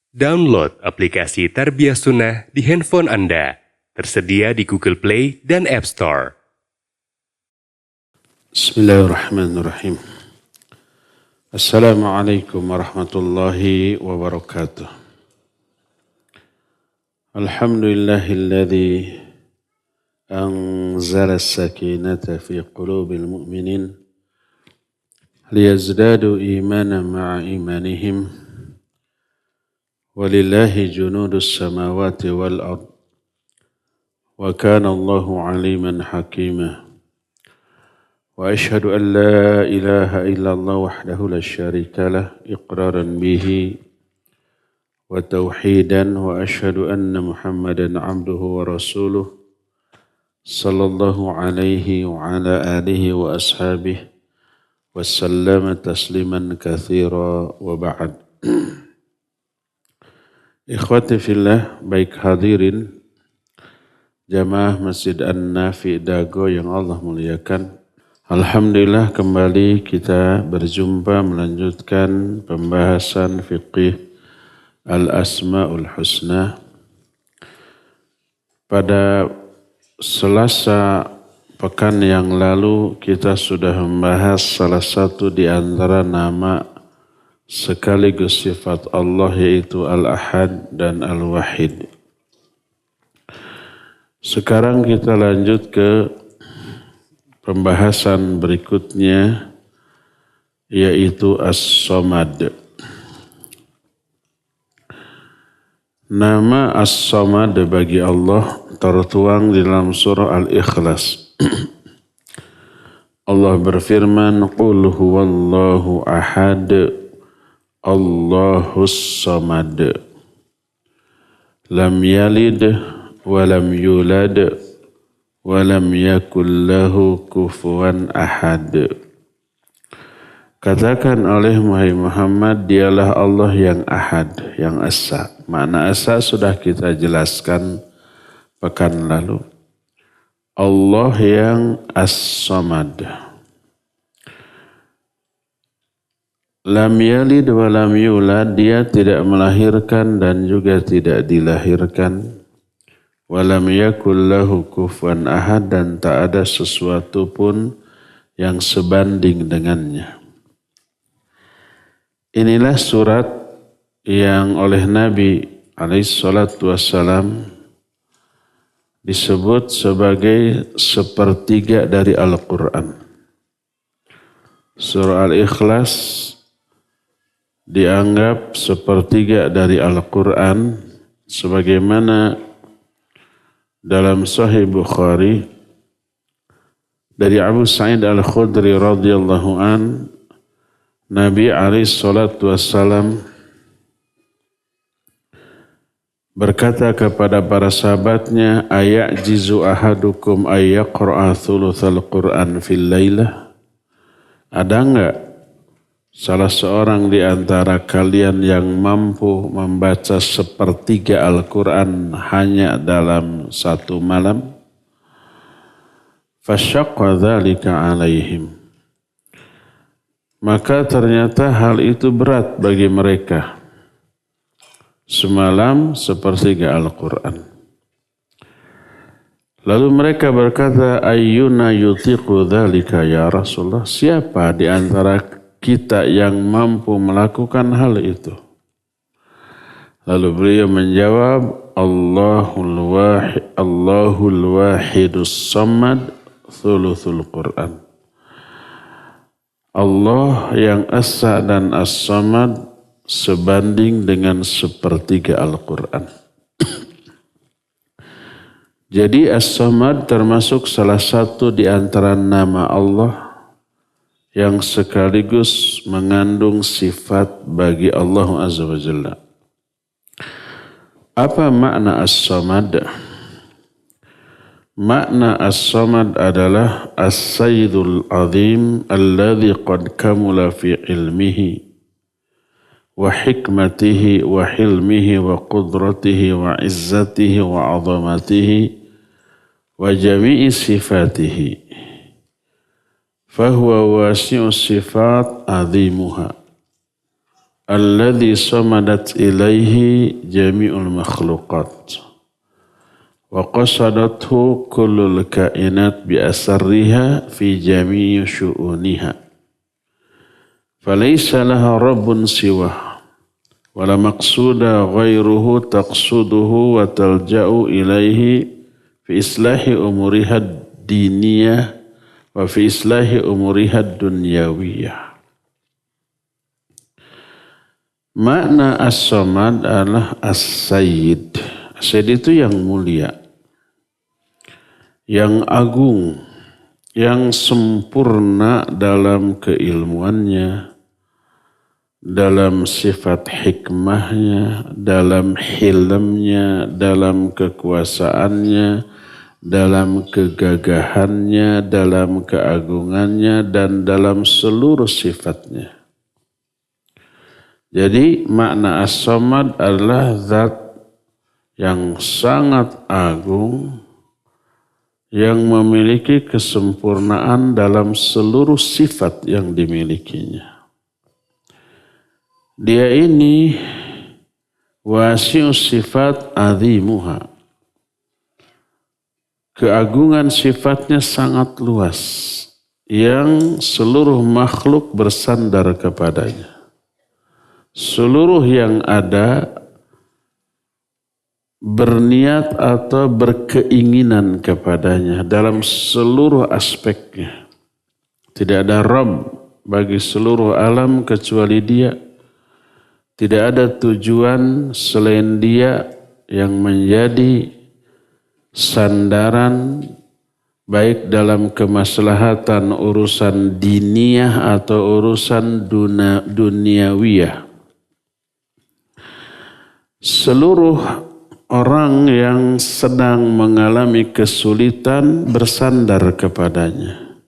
Download aplikasi Tarbiyah Sunnah di handphone Anda. Tersedia di Google Play dan App Store. Bismillahirrahmanirrahim. Assalamualaikum warahmatullahi wabarakatuh. Alhamdulillahilladzi anzala as-sakinata fi qulubil mu'minin liyazdadu imanan ma'a imanihim. Walillahi junudus samawati wal ard. Wa kana Allahu aliman hakima. Wa ashhadu an la ilaha illallah wahdahu la syarika lah iqraran bihi wa tauhidan wa ashhadu anna Muhammadan abduhu wa rasuluh sallallahu alaihi wa ala alihi wa ashabihi wa sallama tasliman katsira wa ba'd. Ikhwati fillah, baik hadirin jamaah Masjid An-Nafi Dago yang Allah muliakan. Alhamdulillah kembali kita berjumpa melanjutkan pembahasan fiqih Al-Asma'ul Husna. Pada Selasa pekan yang lalu kita sudah membahas salah satu di antara nama sekaligus sifat Allah, yaitu Al-Ahad dan Al-Wahid. Sekarang kita lanjut ke pembahasan berikutnya, yaitu As-Samad. Nama As-Samad bagi Allah tertuang di dalam surah Al-Ikhlas. Allah berfirman, Qul huwallahu ahad, Allahus Samad, lam yalid wa lam yulad wa lam yakul lahu kufuwan ahad. Katakan oleh Muhammad, dialah Allah yang ahad, yang esa. Makna esa sudah kita jelaskan pekan lalu. Allah yang as-samad. Lam yalid wa lam yulad, dia tidak melahirkan dan juga tidak dilahirkan. Wa lam yakul lahu kufuwan ahad, dan tak ada sesuatu pun yang sebanding dengannya. Inilah surat yang oleh Nabi alaihissalatu wassalam disebut sebagai sepertiga dari Al-Quran. Surah Al-Ikhlas dianggap sepertiga dari Al-Quran, sebagaimana dalam Sahih Bukhari dari Abu Sa'id Al-Khudri radhiyallahu an, Nabi alaihi salatu wassalam berkata kepada para sahabatnya, ayajizu ahadukum ayyaqra'a thuluthal Qur'an fil lailah? Ada enggak salah seorang di antara kalian yang mampu membaca sepertiga Al-Quran hanya dalam satu malam? Fasyaqqa dzalika alaihim. Maka ternyata hal itu berat bagi mereka. Semalam sepertiga Al-Quran. Lalu mereka berkata, ayyuna yutiqu dzalika ya Rasulullah? Siapa di antara kita yang mampu melakukan hal itu? Lalu beliau menjawab, Allahul wahidus samad thuluthul Quran. Allah yang Esa dan As-Samad sebanding dengan sepertiga Al-Quran. Jadi As-Samad termasuk salah satu di antara nama Allah yang sekaligus mengandung sifat bagi Allah Azza wa Jalla. Apa makna As-Samad? Makna As-Samad adalah As-Sayyidul Azim alladhi qad kamula fi ilmihi wa hikmatihi wa hilmihi wa qudratihi wa izzatihi wa azamatihi wa jami'i sifatihi. Fahuwa wasi'us sifat azimuha. alladhi samadat ilaihi jami'ul makhluqat wa qasadathu kullul kainat bi asarriha fi jami'i syu'uniha falaysa laha rabbun siwah wala maqsuda ghairuhu taqsuduhu wa talja'u ilaihi fi islahi umuriha diniyah wa fi islahi umuriha dunyawiyah. Makna as-samad adalah as-sayyid. As-sayyid itu yang mulia, yang agung, yang sempurna dalam keilmuannya, dalam sifat hikmahnya, dalam hilmnya, dalam kekuasaannya, dalam kegagahannya, dalam keagungannya, dan dalam seluruh sifatnya. Jadi makna as-samad adalah zat yang sangat agung, yang memiliki kesempurnaan dalam seluruh sifat yang dimilikinya. Dia ini wasi'us sifat azimuha. Keagungan sifatnya sangat luas, yang seluruh makhluk bersandar kepadanya. Seluruh yang ada berniat atau berkeinginan kepadanya dalam seluruh aspeknya. Tidak ada Rabb bagi seluruh alam kecuali Dia. Tidak ada tujuan selain Dia yang menjadi sandaran baik dalam kemaslahatan urusan diniyah atau urusan duniawiyah. Seluruh orang yang sedang mengalami kesulitan bersandar kepadanya.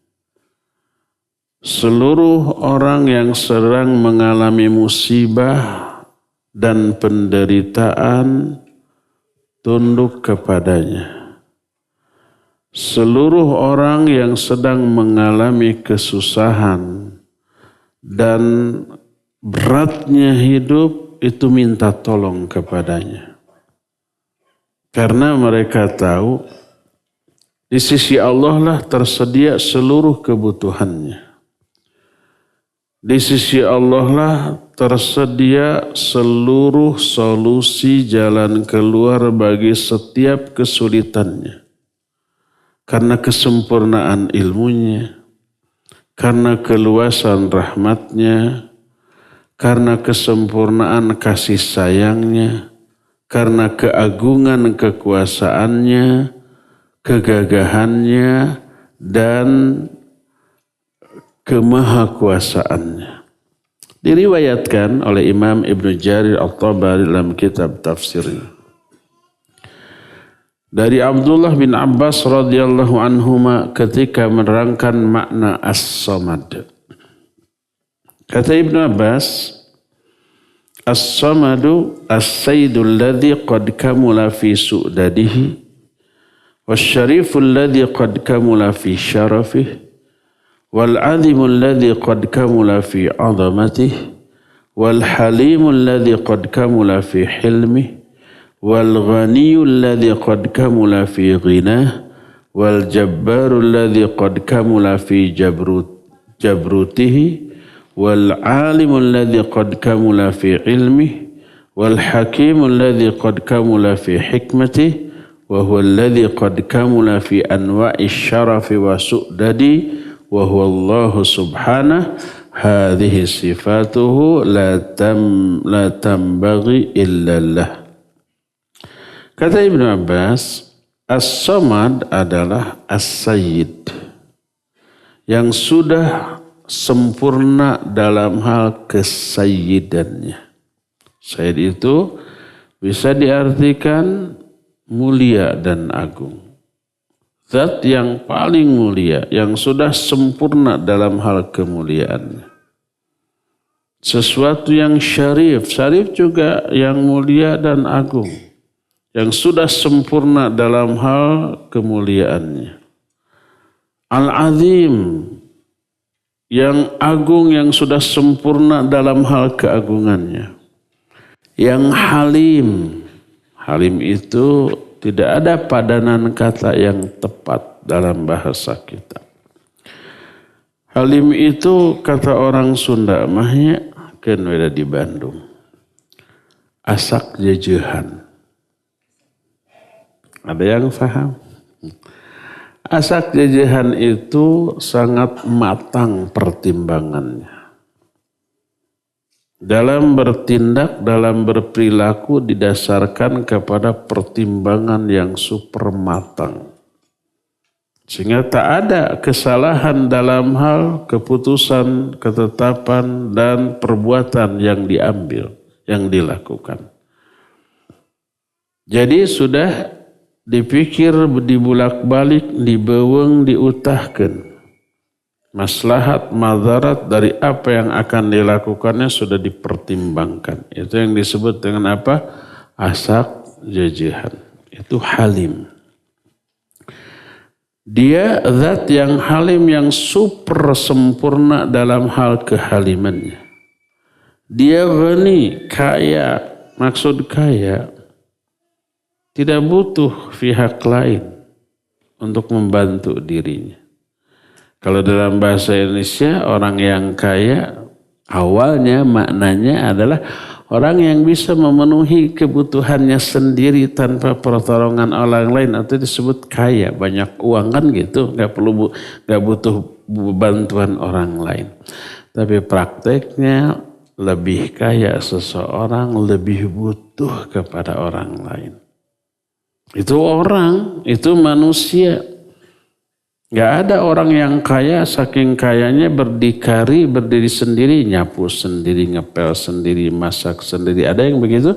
Seluruh orang yang sedang mengalami musibah dan penderitaan tunduk kepadanya. Seluruh orang yang sedang mengalami kesusahan dan beratnya hidup itu minta tolong kepadanya. Karena mereka tahu di sisi Allah lah tersedia seluruh kebutuhannya. Di sisi Allah lah tersedia seluruh solusi jalan keluar bagi setiap kesulitannya. Karena kesempurnaan ilmunya, karena keluasan rahmatnya, karena kesempurnaan kasih sayangnya, karena keagungan kekuasaannya, kegagahannya, dan kemahakuasaannya. Diriwayatkan oleh Imam Ibnu Jarir At-Tabari dalam kitab tafsirnya. Dari Abdullah bin Abbas radhiyallahu anhuma ketika menerangkan makna as-samad. Kata Ibnu Abbas, as-samadu as-sayyidul ladzi qad kamula fi su'dadihi wasyariful ladzi qad kamula fi syarafihi wal 'azimul ladzi qad kamula fi 'azamatihi wal halimul ladzi qad kamula fi hilmihi wal ghaniyul ladzi qad kamula fi ghinahi wal jabbarul ladzi qad kamula fi jabrutihi wal alimul ladzi qad kamula fi ilmihi wal hakimul ladzi qad kamula fi hikmatihi wa huwa alladzi qad kamula fi anwa'i syarafi wa su'dadi wa huwa Allah subhanahu hadhihi sifatuhu la tambaghi illa lah. Kata Ibnu Abbas, as-samad adalah as-sayyid yang sudah sempurna dalam hal kesayyidannya. Sayyid itu bisa diartikan mulia dan agung. Zat yang paling mulia, yang sudah sempurna dalam hal kemuliaannya. Sesuatu yang syarif, syarif juga yang mulia dan agung. Yang sudah sempurna dalam hal kemuliaannya. Al-azim, yang agung, yang sudah sempurna dalam hal keagungannya. Yang halim. Halim itu tidak ada padanan kata yang tepat dalam bahasa kita. Halim itu kata orang Sunda mahnya kan ada di Bandung. Asak jejehan. Ada yang paham? Asak jejehan itu sangat matang pertimbangannya. Dalam bertindak, dalam berperilaku didasarkan kepada pertimbangan yang super matang. Sehingga tak ada kesalahan dalam hal keputusan, ketetapan, dan perbuatan yang diambil, yang dilakukan. Jadi sudah dipikir, dibulak-balik, dibeweng, diutahkan. Maslahat, madarat dari apa yang akan dilakukannya sudah dipertimbangkan. Itu yang disebut dengan apa? Asak jejehan. Itu halim. Dia zat yang halim, yang super sempurna dalam hal kehalimannya. Dia ghani, kaya. Maksud kaya, tidak butuh pihak lain untuk membantu dirinya. Kalau dalam bahasa Indonesia, orang yang kaya awalnya maknanya adalah orang yang bisa memenuhi kebutuhannya sendiri tanpa pertolongan orang lain, atau disebut kaya, banyak uang kan gitu, nggak butuh bantuan orang lain. Tapi prakteknya lebih kaya seseorang lebih butuh kepada orang lain. Itu orang, itu manusia. Gak ada orang yang kaya saking kayanya berdiri sendiri, nyapu sendiri, ngepel sendiri, masak sendiri. Ada yang begitu?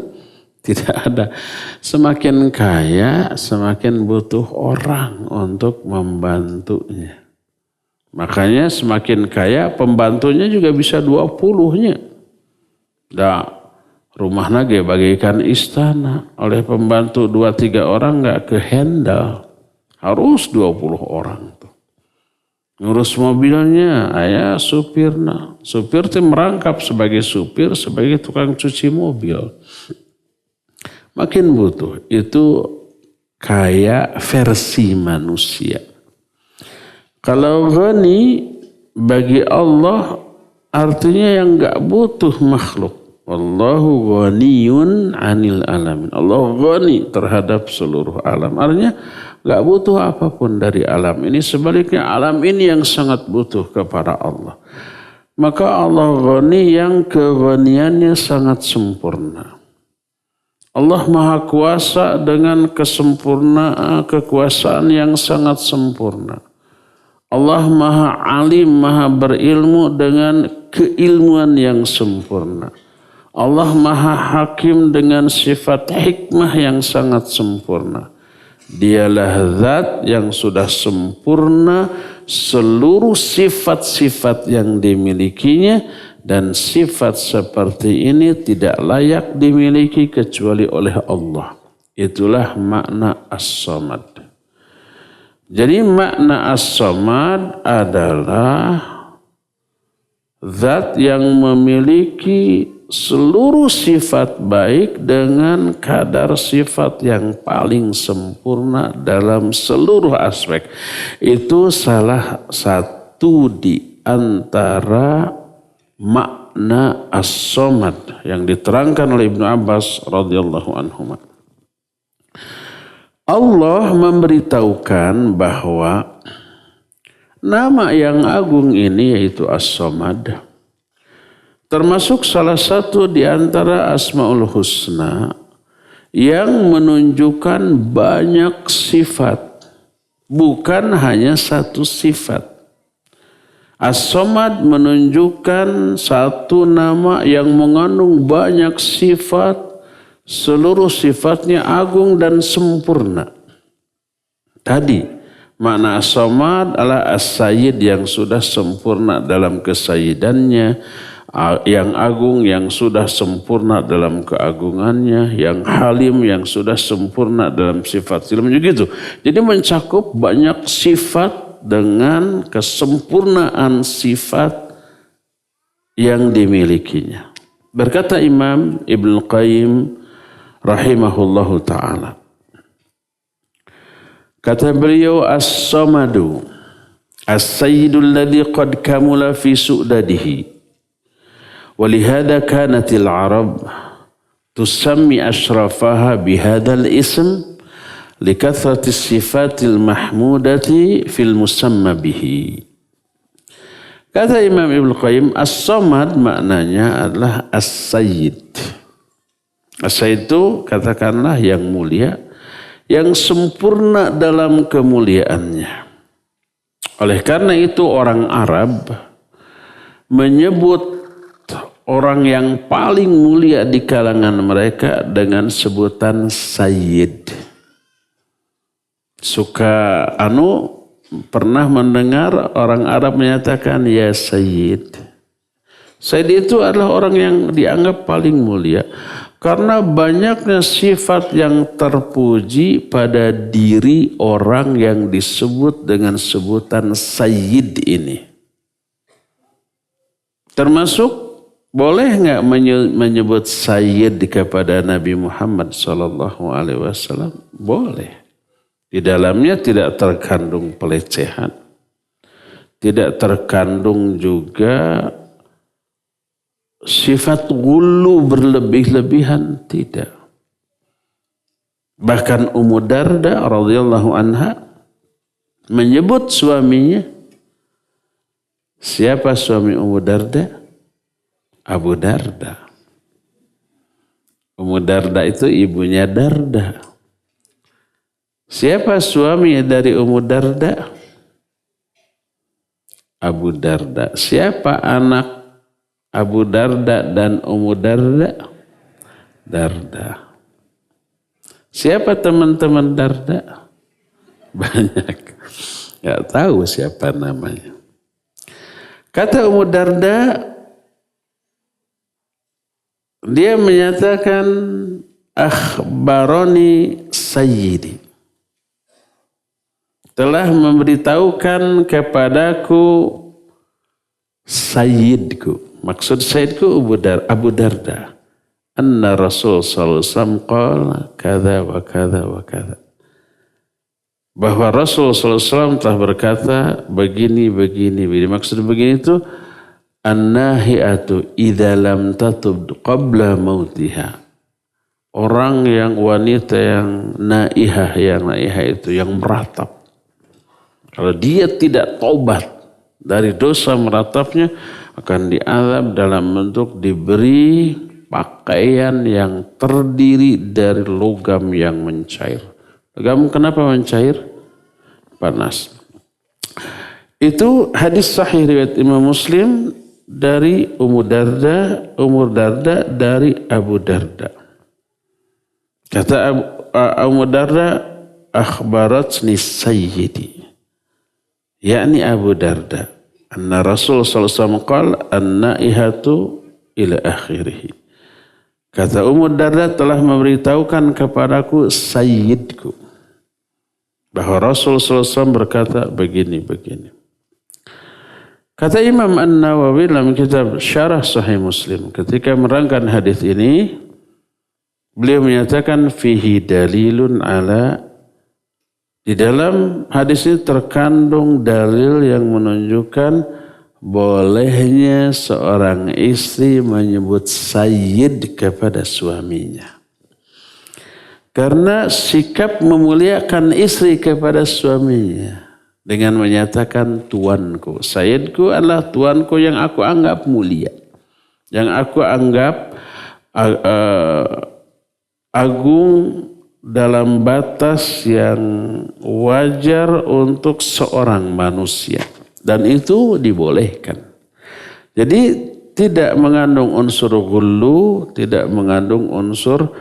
Tidak ada. Semakin kaya, semakin butuh orang untuk membantunya. Makanya semakin kaya, pembantunya juga bisa 20-nya. Rumah nage bagaikan istana. Oleh pembantu 2-3 orang gak kehandle. Harus 20 orang. Ngurus mobilnya, ayah supirna. Supir itu merangkap sebagai supir, sebagai tukang cuci mobil. Makin butuh. Itu kaya versi manusia. Kalau ghani bagi Allah artinya yang gak butuh makhluk. Wallahu ghaniyun 'anil alamin. Allah ghani terhadap seluruh alam. Artinya gak butuh apapun dari alam ini. Sebaliknya alam ini yang sangat butuh kepada Allah. Maka Allah ghani yang keghaniannya sangat sempurna. Allah Maha Kuasa dengan kesempurnaan kekuasaan yang sangat sempurna. Allah Maha Alim, Maha berilmu dengan keilmuan yang sempurna. Allah Maha Hakim dengan sifat hikmah yang sangat sempurna. Dialah zat yang sudah sempurna seluruh sifat-sifat yang dimilikinya, dan sifat seperti ini tidak layak dimiliki kecuali oleh Allah. Itulah makna As-Samad. Jadi makna As-Samad adalah zat yang memiliki seluruh sifat baik dengan kadar sifat yang paling sempurna dalam seluruh aspek. Itu salah satu di antara makna As-Samad yang diterangkan oleh Ibnu Abbas radhiyallahu anhu. Allah memberitahukan bahwa nama yang agung ini yaitu As-Samad termasuk salah satu di antara Asmaul Husna yang menunjukkan banyak sifat, bukan hanya satu sifat. As-Samad menunjukkan satu nama yang mengandung banyak sifat, seluruh sifatnya agung dan sempurna. Tadi makna As-Samad adalah As-Sayyid yang sudah sempurna dalam kesayidannya, yang agung yang sudah sempurna dalam keagungannya, yang halim yang sudah sempurna dalam sifat ilmu gitu. Jadi mencakup banyak sifat dengan kesempurnaan sifat yang dimilikinya. Berkata Imam Ibnu Qayyim rahimahullahu ta'ala. Kata beliau, as-samadu as-sayyidul ladhi qad kamula fi su'dadihi. Walihada kanatil Arab tusammi ashrafaha bihadal ism likathrati sifatil mahmudati fil musamma bihi. Kata Imam Ibnu Qayyim, as-samad maknanya adalah as-sayyid. As-sayyid itu katakanlah yang mulia, yang sempurna dalam kemuliaannya. Oleh karena itu orang Arab menyebut orang yang paling mulia di kalangan mereka dengan sebutan sayyid. Suka pernah mendengar orang Arab menyatakan ya sayyid. Sayyid itu adalah orang yang dianggap paling mulia karena banyaknya sifat yang terpuji pada diri orang yang disebut dengan sebutan sayyid ini. Termasuk boleh nggak menyebut sayyid kepada Nabi Muhammad SAW? Boleh. Di dalamnya tidak terkandung pelecehan. Tidak terkandung juga sifat ghulu berlebih-lebihan. Tidak. Bahkan Ummu Darda radhiyallahu anha menyebut suaminya. Siapa suami Ummu Darda? Abu Darda. Ummu Darda itu ibunya Darda. Siapa suami dari Ummu Darda? Abu Darda. Siapa anak Abu Darda dan Ummu Darda? Darda. Siapa teman-teman Darda? Banyak. Gak tahu siapa namanya. Kata Ummu Darda, dia menyatakan akhbaroni sayyidi. Telah memberitahukan kepadaku sayyidku. Maksud sayyidku Abu Darda. Anna Rasul sallallahu alaihi wasallam qala kadza wa kadza wa kadza. Bahwa Rasul sallallahu alaihi wasallam telah berkata begini. Maksud begini itu an-nahi'atu idza lam tatub qabla mautiha. Orang yang wanita yang naihah itu yang meratap. Kalau dia tidak taubat dari dosa meratapnya, akan diazab dalam bentuk diberi pakaian yang terdiri dari logam yang mencair. Logam kenapa mencair? Panas. Itu hadis sahih riwayat Imam Muslim dari Ummu Darda dari Abu Darda. Kata Ummu Darda, akhbaratni sayyidi. Yakni Abu Darda. Anna Rasul sallallahu alaihi wasallam qala an-naihatu ila akhirih. Kata Ummu Darda telah memberitahukan kepadaku sayyidku. Bahwa Rasul sallallahu alaihi wasallam berkata begini. Kata Imam An-Nawawi dalam kitab Syarah Sahih Muslim. Ketika merangkan hadis ini, beliau menyatakan fihi dalilun ala. Di dalam hadis ini terkandung dalil yang menunjukkan bolehnya seorang istri menyebut sayyid kepada suaminya. Karena sikap memuliakan istri kepada suaminya dengan menyatakan tuanku. Sayyidku adalah tuanku yang aku anggap mulia. Yang aku anggap agung dalam batas yang wajar untuk seorang manusia. Dan itu dibolehkan. Jadi tidak mengandung unsur ghulu, tidak mengandung unsur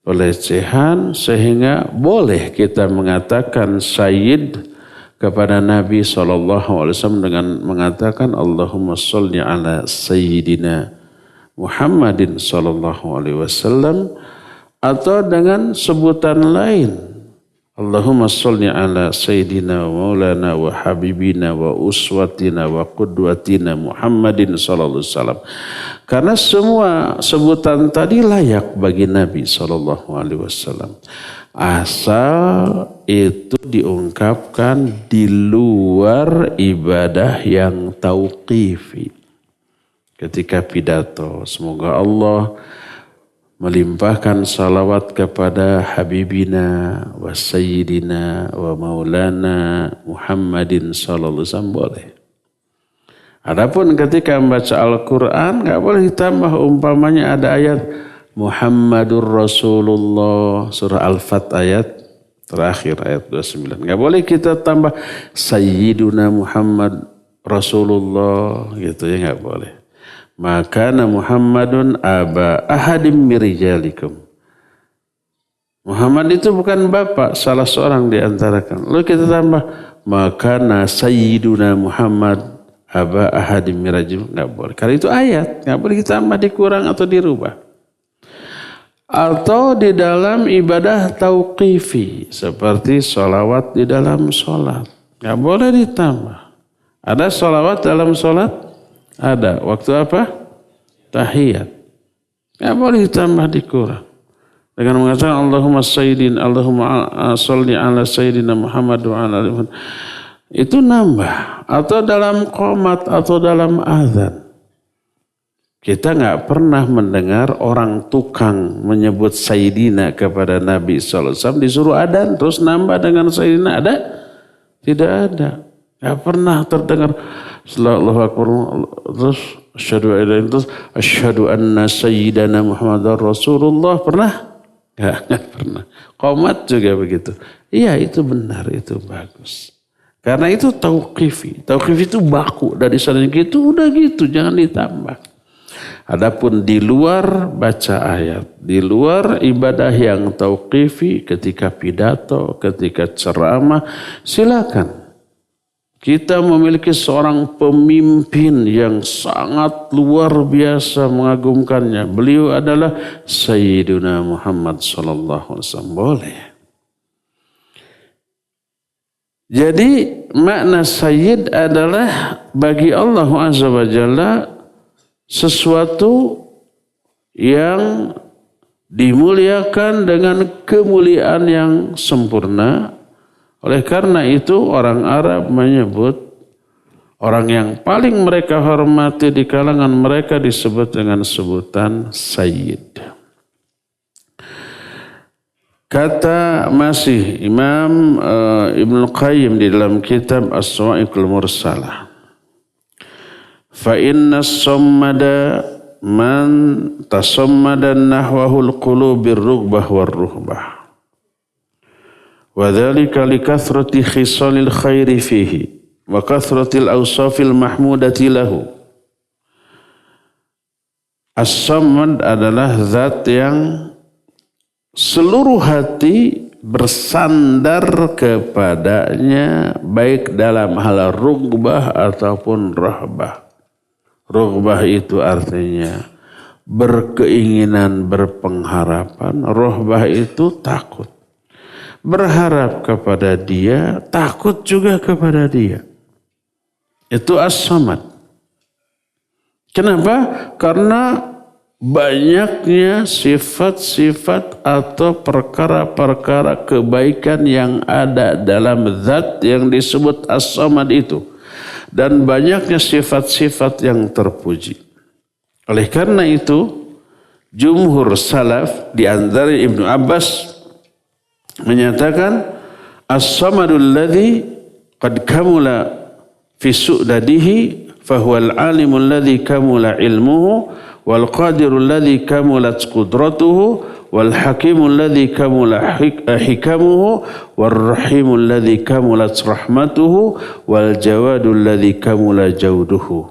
pelecehan, sehingga boleh kita mengatakan sayyid kepada Nabi SAW dengan mengatakan Allahumma sholli ala sayyidina Muhammadin SAW. Atau dengan sebutan lain Allahumma sholli ala sayyidina wa maulana wa habibina wa uswatina wa qudwatina Muhammadin sallallahu alaihi wasallam. Karena semua sebutan tadi layak bagi Nabi sallallahu alaihi wasallam. Asal itu diungkapkan di luar ibadah yang tauqifi. Ketika pidato, semoga Allah melimpahkan salawat kepada Habibina wa Sayyidina wa Maulana Muhammadin sallallahu alaihi wasallam boleh. Adapun ketika membaca Al-Quran nggak boleh ditambah umpamanya ada ayat Muhammadur Rasulullah surah Al-Fat ayat terakhir ayat 29. Nggak boleh kita tambah Sayyiduna Muhammad Rasulullah gitu ya, nggak boleh. Maka Muhammadun aba ahadim mirijalikum. Muhammad itu bukan bapak salah seorang di antara kalian. Lalu kita tambah maka sayyiduna Muhammad aba ahadim mirijalikum. Enggak boleh. Karena itu ayat, enggak boleh ditambah, dikurang atau dirubah. Atau di dalam ibadah tauqifi seperti sholawat di dalam sholat. Enggak boleh ditambah. Ada sholawat dalam sholat? Ada. Waktu apa? Tahiyat. Ya boleh ditambah dikurang. Dengan mengatakan Allahumma sayyidin, Allahumma sholli ala sayyidina Muhammad wa ala alihi. Itu nambah. Atau dalam qomat atau dalam azan. Kita nggak pernah mendengar orang tukang menyebut sayyidina kepada Nabi SAW disuruh adzan terus nambah dengan sayyidina. Ada? Tidak ada. Nggak pernah terdengar. Allahu Akbar terus asyhadu anna sayyidana Muhammadar Rasulullah pernah? Enggak pernah. Qomat juga begitu. Iya itu benar, itu bagus. Karena itu tauqifi. Tauqifi itu baku dari sana gitu udah gitu jangan ditambah. Adapun di luar baca ayat, di luar ibadah yang tauqifi ketika pidato, ketika ceramah silakan. Kita memiliki seorang pemimpin yang sangat luar biasa mengagumkannya. Beliau adalah Sayyiduna Muhammad sallallahu alaihi wasallam. Boleh. Jadi makna sayyid adalah bagi Allah Azza wa Jalla sesuatu yang dimuliakan dengan kemuliaan yang sempurna. Oleh karena itu orang Arab menyebut orang yang paling mereka hormati di kalangan mereka disebut dengan sebutan Sayyid. Kata masih Imam Ibnu Qayyim di dalam kitab As-Sawa'iqul Mursalah. Fa inna as-sammada man tasammada nahwahul qulubir rughbah war ruhbah. وذلك لكثرة خصال الخير فيه وكثرة الأوصاف المحمودة له. As-Samad adalah zat yang seluruh hati bersandar kepadanya baik dalam hal rugbah ataupun rahbah. Rugbah itu artinya berkeinginan, berpengharapan. Rahbah itu takut. Berharap kepada dia, takut juga kepada dia. Itu As-Samad. Kenapa? Karena banyaknya sifat-sifat atau perkara-perkara kebaikan yang ada dalam zat yang disebut As-Samad itu. Dan banyaknya sifat-sifat yang terpuji. Oleh karena itu, jumhur salaf di antara Ibnu Abbas menyatakan as-samadul ladzi qad kamula fi su'dadihi fahuwal alimul ladzi kamula ilmuhu wal qadirul ladzi kamulat qudratuhu wal hakimul ladzi kamula hikamuhu war rahimul ladzi kamulat rahmatuhu wal jawadul ladzi kamula jauduhu.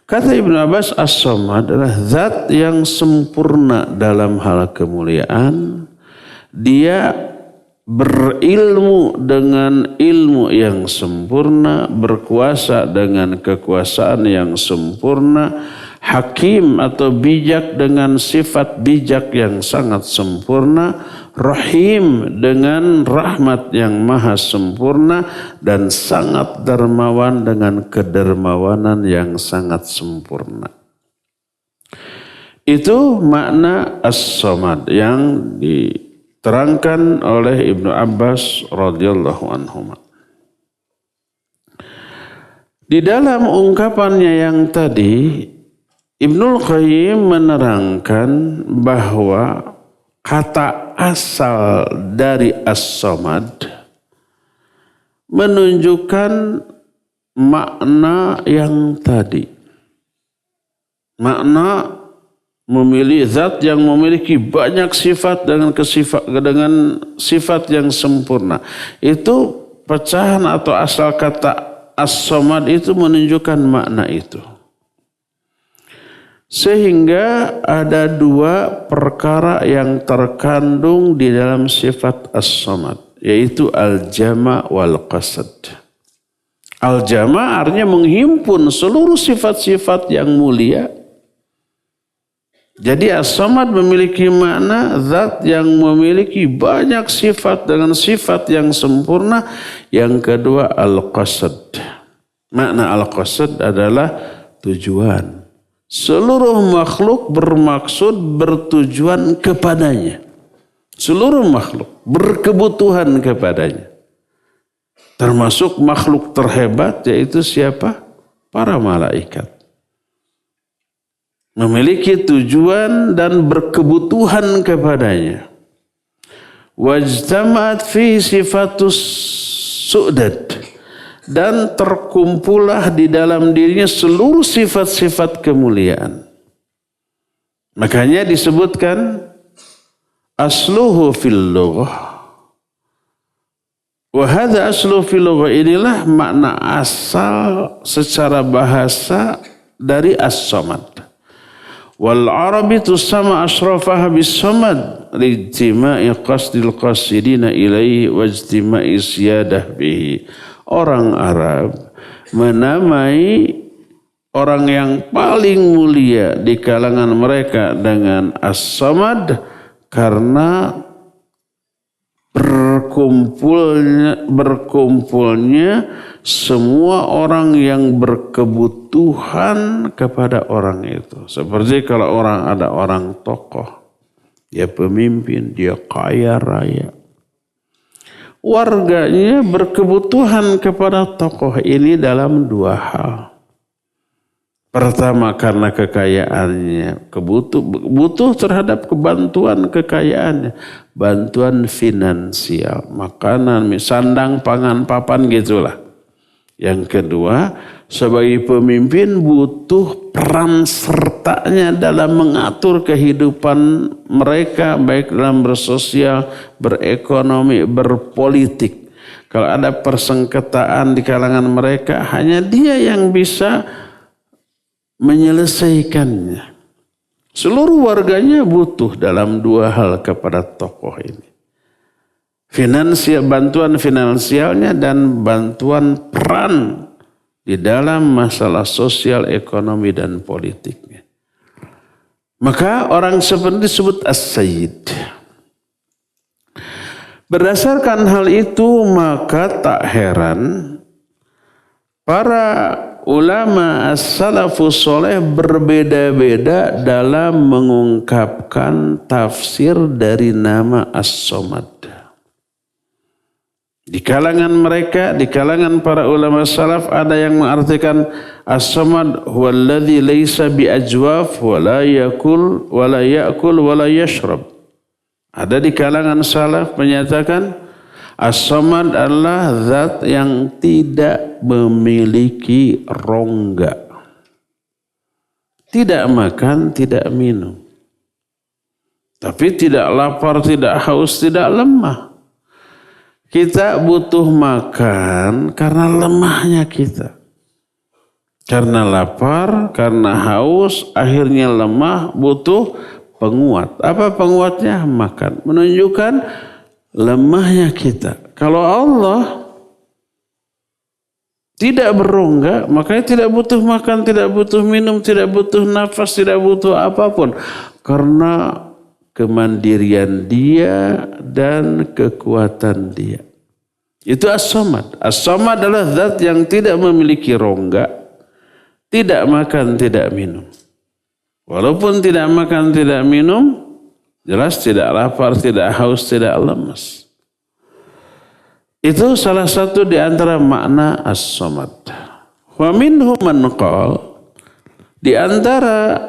Kata Ibnu Abbas, as-samad adalah zat yang sempurna dalam hal kemuliaan. Dia berilmu dengan ilmu yang sempurna, berkuasa dengan kekuasaan yang sempurna, Hakim atau bijak dengan sifat bijak yang sangat sempurna, Rahim dengan rahmat yang maha sempurna, dan sangat dermawan dengan kedermawanan yang sangat sempurna. Itu makna As-Samad yang diterangkan oleh Ibnu Abbas radhiyallahu anhu. Di dalam ungkapannya yang tadi, Ibnul Qayyim menerangkan bahwa kata asal dari As-Samad menunjukkan makna yang tadi. Makna memilih zat yang memiliki banyak sifat dengan sifat yang sempurna. Itu pecahan atau asal kata As-Samad itu menunjukkan makna itu. Sehingga ada dua perkara yang terkandung di dalam sifat As-Samad, yaitu al-jama' wal qasad. Al-jama' artinya menghimpun seluruh sifat-sifat yang mulia. Jadi As-Samad memiliki makna zat yang memiliki banyak sifat dengan sifat yang sempurna. Yang kedua al-qasad. Makna al-qasad adalah tujuan. Seluruh makhluk bermaksud bertujuan kepadanya. Seluruh makhluk berkebutuhan kepadanya. Termasuk makhluk terhebat, yaitu siapa? Para malaikat. Memiliki tujuan dan berkebutuhan kepadanya. Wajtama'at fi sifatus su'dad. Dan terkumpulah di dalam dirinya seluruh sifat-sifat kemuliaan. Makanya disebutkan asluhu fil lughah. Wa hadza asluhu fil lughah, inilah makna asal secara bahasa dari As-Samad. Wal Arabi tusama asrafaha bis-samad lijtima'i qasdil qasidina ilaihi wajtima'i siyadah bihi. Orang Arab menamai orang yang paling mulia di kalangan mereka dengan As-Samad karena berkumpulnya semua orang yang berkebutuhan kepada orang itu. Seperti kalau ada orang tokoh, dia pemimpin, dia kaya raya. Warganya berkebutuhan kepada tokoh ini dalam dua hal. Pertama, karena kekayaannya, butuh terhadap kebantuan kekayaannya, bantuan finansial, makanan, sandang, pangan, papan, gitulah. Yang kedua, sebagai pemimpin butuh peran sertanya dalam mengatur kehidupan mereka, baik dalam bersosial, berekonomi, berpolitik. Kalau ada persengketaan di kalangan mereka, hanya dia yang bisa menyelesaikannya. Seluruh warganya butuh dalam dua hal kepada tokoh ini. Bantuan finansialnya dan bantuan peran di dalam masalah sosial, ekonomi, dan politiknya. Maka orang seperti disebut as-sayyid. Berdasarkan hal itu, maka tak heran para ulama as-salafus soleh berbeda-beda dalam mengungkapkan tafsir dari nama As-Samad. Di kalangan mereka, di kalangan para ulama salaf, ada yang mengartikan As-Samad huwallazi laisa biajwaf wa la yakul wa la ya'kul wa la yashrab. Ada di kalangan salaf menyatakan As-Samad adalah zat yang tidak memiliki rongga. Tidak makan, tidak minum. Tapi tidak lapar, tidak haus, tidak lemah. Kita butuh makan karena lemahnya kita. Karena lapar, karena haus, akhirnya lemah, butuh penguat. Apa penguatnya? Makan. Menunjukkan lemahnya kita. Kalau Allah tidak berongga, makanya tidak butuh makan, tidak butuh minum, tidak butuh nafas, tidak butuh apapun. Karena kemandirian dia dan kekuatan dia. Itu As-Samad. As-Samad adalah zat yang tidak memiliki rongga, tidak makan, tidak minum. Walaupun tidak makan, tidak minum, jelas tidak lapar, tidak haus, tidak lemas. Itu salah satu di antara makna As-Samad. Wa minhum man qala, di antara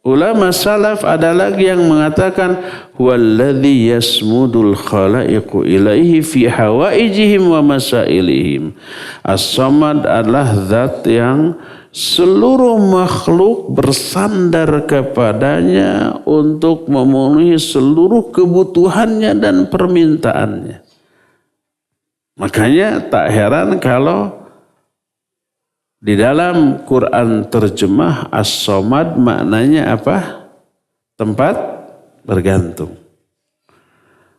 ulama salaf ada lagi yang mengatakan huwallazi yasmudul khalaiqu ilaihi fi hawaijihim wa masailihim. As-Samad adalah zat yang seluruh makhluk bersandar kepadanya untuk memenuhi seluruh kebutuhannya dan permintaannya. Makanya tak heran kalau di dalam Quran terjemah As-Samad maknanya apa? Tempat bergantung.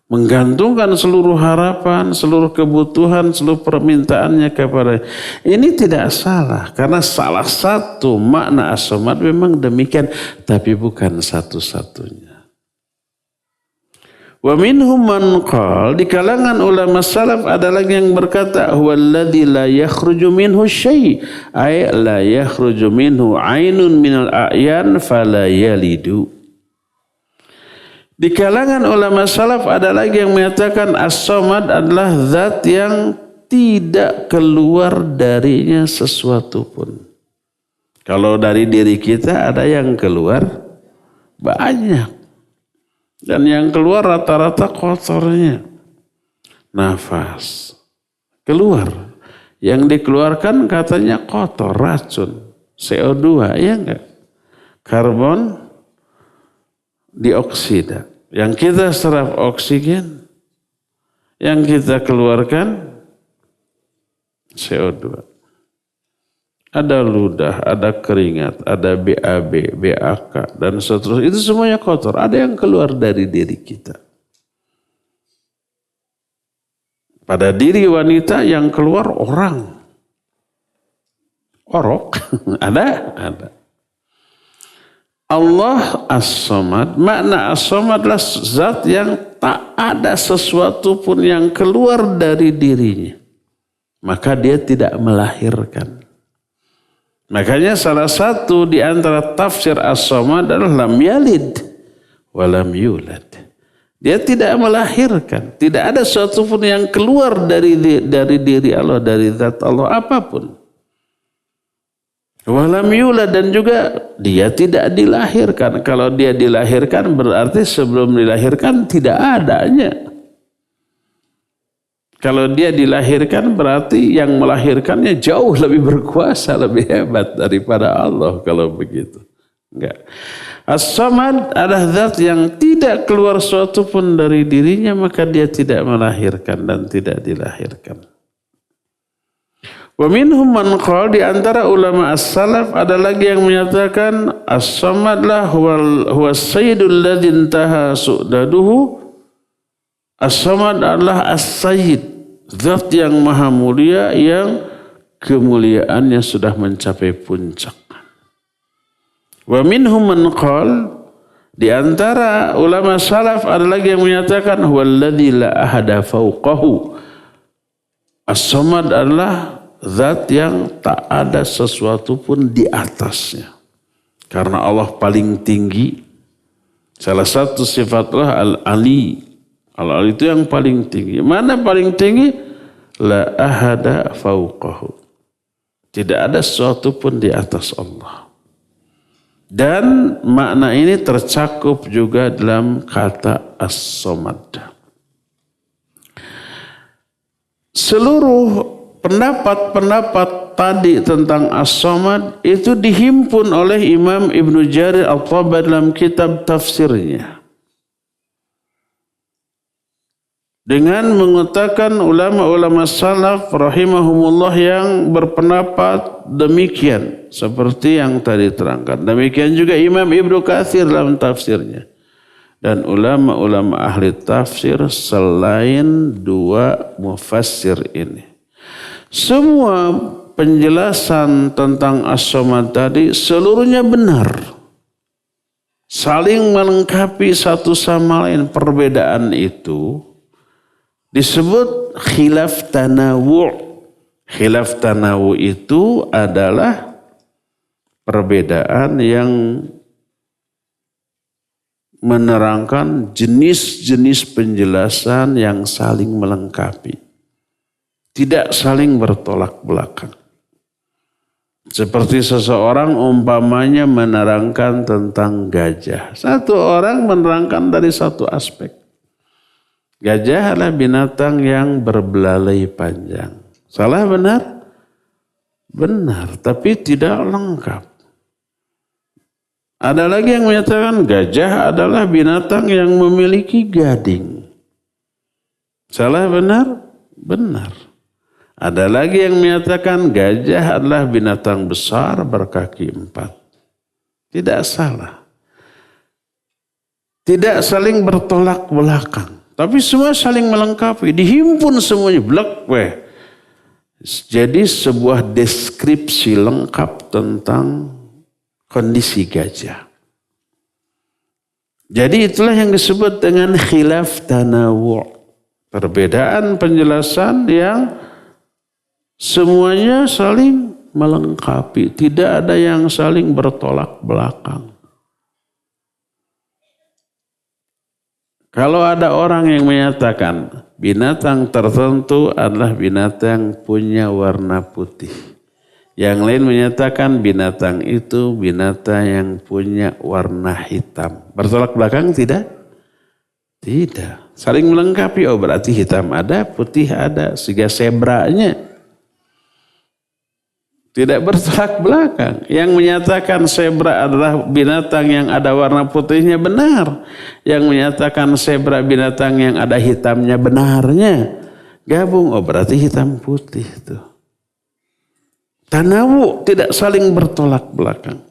Menggantungkan seluruh harapan, seluruh kebutuhan, seluruh permintaannya kepada. Ini tidak salah. Karena salah satu makna As-Samad memang demikian. Tapi bukan satu-satunya. Wa minhum man qala, di kalangan ulama salaf ada lagi yang berkata huwallazi la yakhruju minhu syai', ay la yakhruju minhu 'ainun minal a'yan fala yalidu. Di kalangan ulama salaf ada lagi yang mengatakan As-Samad adalah zat yang tidak keluar darinya sesuatu pun. Kalau dari diri kita ada yang keluar banyak. Dan yang keluar rata-rata kotornya. Nafas. Keluar. Yang dikeluarkan katanya kotor, racun. CO2, ya enggak? Karbon dioksida. Yang kita serap oksigen. Yang kita keluarkan CO2. Ada ludah, ada keringat, ada BAB, BAK, dan seterusnya. Itu semuanya kotor. Ada yang keluar dari diri kita. Pada diri wanita yang keluar orang. Orok. Ada? Ada. Allah As-Samad. Makna As-Samad adalah zat yang tak ada sesuatu pun yang keluar dari dirinya. Maka dia tidak melahirkan. Makanya salah satu di antara tafsir As-Samad adalah lam yalid wa lam yulad. Dia tidak melahirkan. Tidak ada sesuatu pun yang keluar dari diri Allah, dari zat Allah apapun. Wa lam yulad, dan juga dia tidak dilahirkan. Kalau dia dilahirkan berarti sebelum dilahirkan tidak adanya. Kalau dia dilahirkan berarti yang melahirkannya jauh lebih berkuasa, lebih hebat daripada Allah kalau begitu. Enggak. As-Samad adalah zat yang tidak keluar sesuatu pun dari dirinya, maka dia tidak melahirkan dan tidak dilahirkan. Wa minhum man qala, di antara ulama as-salaf ada lagi yang menyatakan As-Samad lah huwa sayyidul ladzi intaha su'daduhu. As-Samad adalah As-Sayyid, zat yang maha mulia yang kemuliaannya sudah mencapai puncak. Wa minhum man qala, di antara ulama salaf ada lagi yang menyatakan huwallazi la ahada fawqahu. As-Samad adalah zat yang tak ada sesuatu pun di atasnya. Karena Allah paling tinggi. Salah satu sifat Allah Al-Ali. Al-Ali itu yang paling tinggi. Mana paling tinggi? La ahada fawqahu. Tidak ada sesuatu pun di atas Allah. Dan makna ini tercakup juga dalam kata As-Samad. Seluruh pendapat-pendapat tadi tentang As-Samad itu dihimpun oleh Imam Ibnu Jarir At-Tabari dalam kitab tafsirnya. Dengan mengutakan ulama-ulama salaf rahimahumullah yang berpendapat demikian. Seperti yang tadi terangkan. Demikian juga Imam Ibnu Katsir dalam tafsirnya. Dan ulama-ulama ahli tafsir selain dua mufassir ini. Semua penjelasan tentang as-samad tadi seluruhnya benar. Saling melengkapi satu sama lain. Perbedaan itu disebut khilaf tanawu'. Khilaf tanawu' itu adalah perbedaan yang menerangkan jenis-jenis penjelasan yang saling melengkapi. Tidak saling bertolak belakang. Seperti seseorang umpamanya menerangkan tentang gajah. Satu orang menerangkan dari satu aspek. Gajah adalah binatang yang berbelalai panjang. Salah benar? Benar, tapi tidak lengkap. Ada lagi yang menyatakan gajah adalah binatang yang memiliki gading. Salah benar? Benar. Ada lagi yang menyatakan gajah adalah binatang besar berkaki 4. Tidak salah. Tidak saling bertolak belakang. Tapi semua saling melengkapi. Dihimpun semuanya. Blek weh. Jadi sebuah deskripsi lengkap tentang kondisi gajah. Jadi itulah yang disebut dengan khilaf tanawu'. Perbedaan penjelasan yang semuanya saling melengkapi. Tidak ada yang saling bertolak belakang. Kalau ada orang yang menyatakan binatang tertentu adalah binatang punya warna putih. Yang lain menyatakan binatang itu binatang yang punya warna hitam. Bertolak belakang tidak? Tidak. Saling melengkapi. Oh berarti hitam ada, putih ada. Sehingga zebranya. Tidak bertolak belakang. Yang menyatakan zebra adalah binatang yang ada warna putihnya benar. Yang menyatakan zebra binatang yang ada hitamnya benarnya. Gabung. Oh berarti hitam putih itu. Tanawu tidak saling bertolak belakang.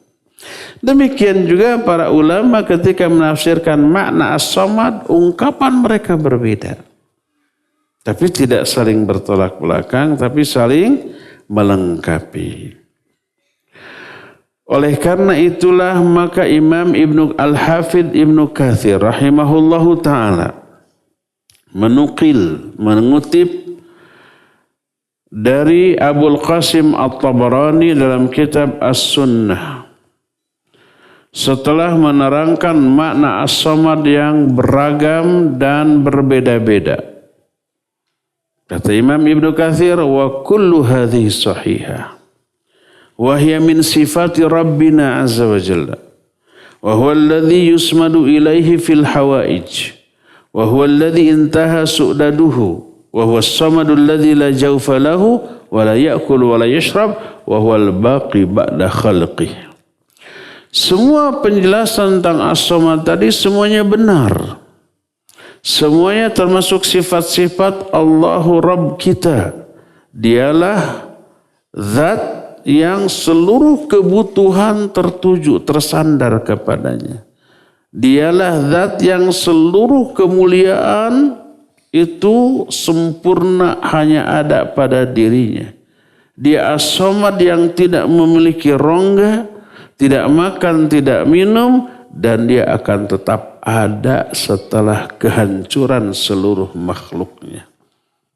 Demikian juga para ulama ketika menafsirkan makna as-samad, ungkapan mereka berbeda. Tapi tidak saling bertolak belakang, tapi saling melengkapi. Oleh karena itulah maka Imam Ibnu Al-Hafidh Ibnu Katsir rahimahullahu ta'ala mengutip dari Abul Qasim At-Tabarani dalam kitab As-Sunnah. Setelah menerangkan makna as-samad yang beragam dan berbeda-beda. Kata Imam Ibnu Katsir, wa kullu hadhihi sahihah. Wa hiya min sifati Rabbina azza wa jalla. Wa huwa alladhi yusmadu ilaihi fil hawaij. Wa huwa alladhi intaha su'daduhu. Wa huwa as-samadu alladhi la jawfa lahu wa la ya'kulu wa la yashrab wa huwa al-baqi ba'da khalqih. Semua penjelasan tentang as-samad tadi semuanya benar. Semuanya termasuk sifat-sifat Allahu Rabb kita. Dialah zat yang seluruh kebutuhan tertuju, tersandar kepadanya. Dialah zat yang seluruh kemuliaan itu sempurna hanya ada pada dirinya. Dia as-samad yang tidak memiliki rongga, tidak makan, tidak minum, dan dia akan tetap ada setelah kehancuran seluruh makhluknya.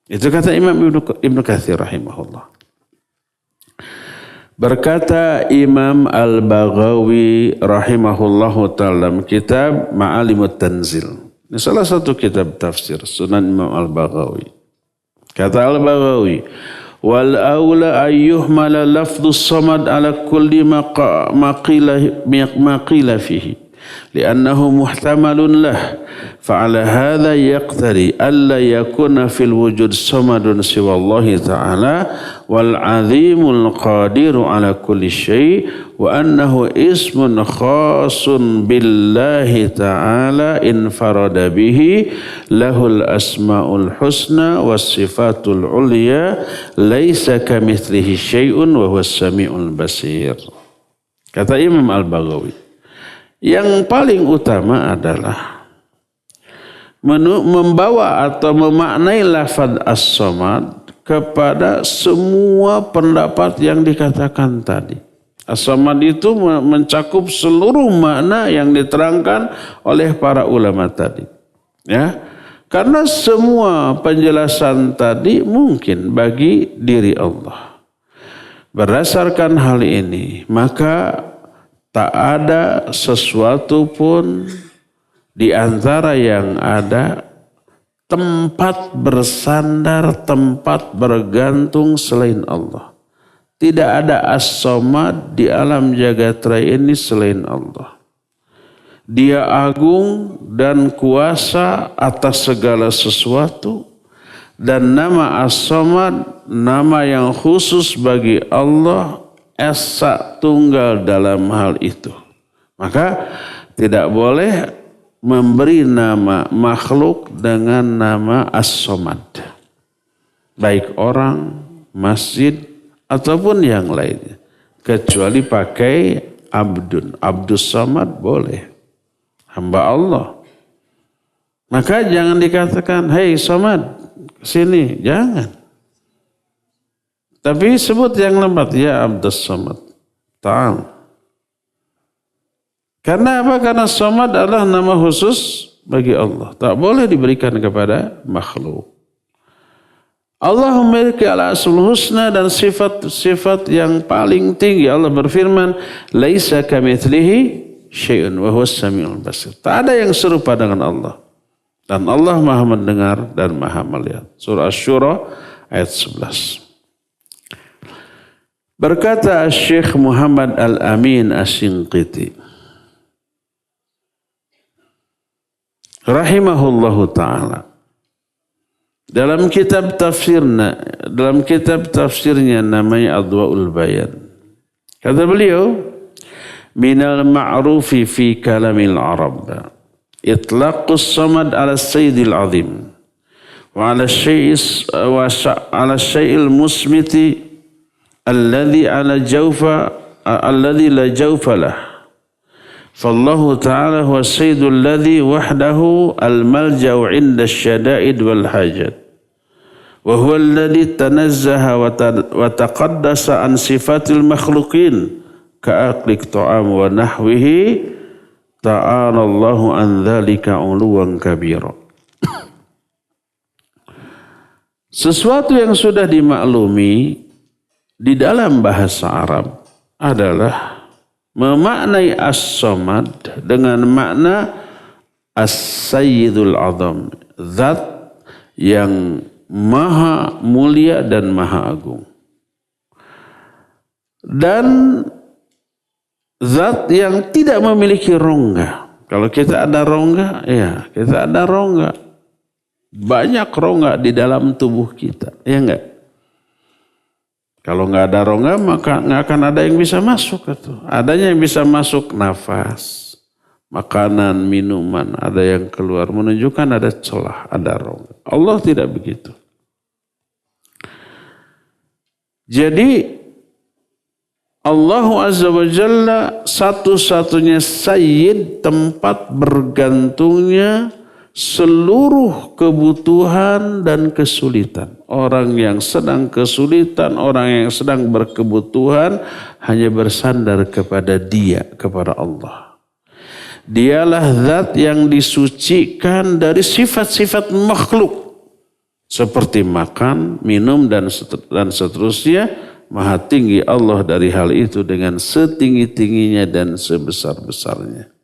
Itu kata Imam Ibnu Katsir rahimahullah. Berkata Imam Al-Baghawi rahimahullahu ta'ala dalam kitab Ma'alimut Tanzil. Ini salah satu kitab tafsir Sunan Imam Al-Baghawi. Kata Al-Baghawi, wal aula ayyuhmala lafdhus samad ala kulli ma qila fihi li'annahu muhtamalun lah fa'ala hadha yaqtari alla yakuna fil wujud samadun siwallahi ta'ala wal azimul qadiru ala kulli syai' wa annahu ismun khasun billahi ta'ala infarada bihi lahul asma'ul husna was sifatul ulya laisa kamitslihi syai'un wa huwas sami'ul basir. Kata Imam Al-Baghawi, yang paling utama adalah membawa atau memaknai lafaz as-samad kepada semua pendapat yang dikatakan tadi. As-Samad itu mencakup seluruh makna yang diterangkan oleh para ulama tadi. Ya, karena semua penjelasan tadi mungkin bagi diri Allah. Berdasarkan hal ini, maka tak ada sesuatu pun di antara yang ada tempat bersandar, tempat bergantung selain Allah. Tidak ada as-samad di alam jagat raya ini selain Allah. Dia agung dan kuasa atas segala sesuatu. Dan nama as-samad, nama yang khusus bagi Allah, esa tunggal dalam hal itu. Maka tidak boleh memberi nama makhluk dengan nama as-samad. Baik orang, masjid, ataupun yang lainnya. Kecuali pakai abdun. Abdus samad boleh. Hamba Allah. Maka jangan dikatakan, hei samad, sini, jangan. Tapi sebut yang lembat, ya Abdus Samad. Ta'al. Karena apa? Karena Samad adalah nama khusus bagi Allah. Tak boleh diberikan kepada makhluk. Allah memiliki al-asmaul husna dan sifat-sifat yang paling tinggi. Allah berfirman, laisa kamitslihi syai'un wa huwas samiul basir. Tak ada yang serupa dengan Allah. Dan Allah Maha mendengar dan Maha melihat. Surah Asy-Syura ayat 11. Berkata Syekh Muhammad Al-Amin Asy-Shinqiti rahimahullahu taala, dalam kitab tafsirnya namanya Adwaul Bayan. Kata beliau, minal ma'rufi fi kalamil Arab itlaqus samad ala sayyidil azim wa ala syai'il musmiti alladhi la jawfa lah. Fallahu ta'ala huwa sayyidul ladhi wahdahu al-malja'u 'inda asy-syada'id wal hajat. Wa huwa alladhi tanazzaha wa taqaddasa an sifatil makhluqin ka'aqlik ta'am wa nahwihi. Ta'ala Allahu an dzalika 'uluwan kabira. Sesuatu yang sudah dimaklumi di dalam bahasa Arab adalah memaknai as-samad dengan makna as-sayyidul azam, zat yang maha mulia dan maha agung. Dan zat yang tidak memiliki rongga. Kalau kita ada rongga, ya kita ada rongga. Banyak rongga di dalam tubuh kita, ya enggak? Kalau enggak ada rongga, maka enggak akan ada yang bisa masuk. Adanya yang bisa masuk nafas, makanan, minuman, ada yang keluar. Menunjukkan ada celah, ada rongga. Allah tidak begitu. Jadi Allah Azza wa Jalla satu-satunya sayyid, tempat bergantungnya seluruh kebutuhan dan kesulitan. Orang yang sedang kesulitan, orang yang sedang berkebutuhan hanya bersandar kepada Dia, kepada Allah. Dialah zat yang disucikan dari sifat-sifat makhluk. Seperti makan, minum dan seterusnya. Maha tinggi Allah dari hal itu dengan setinggi-tingginya dan sebesar-besarnya.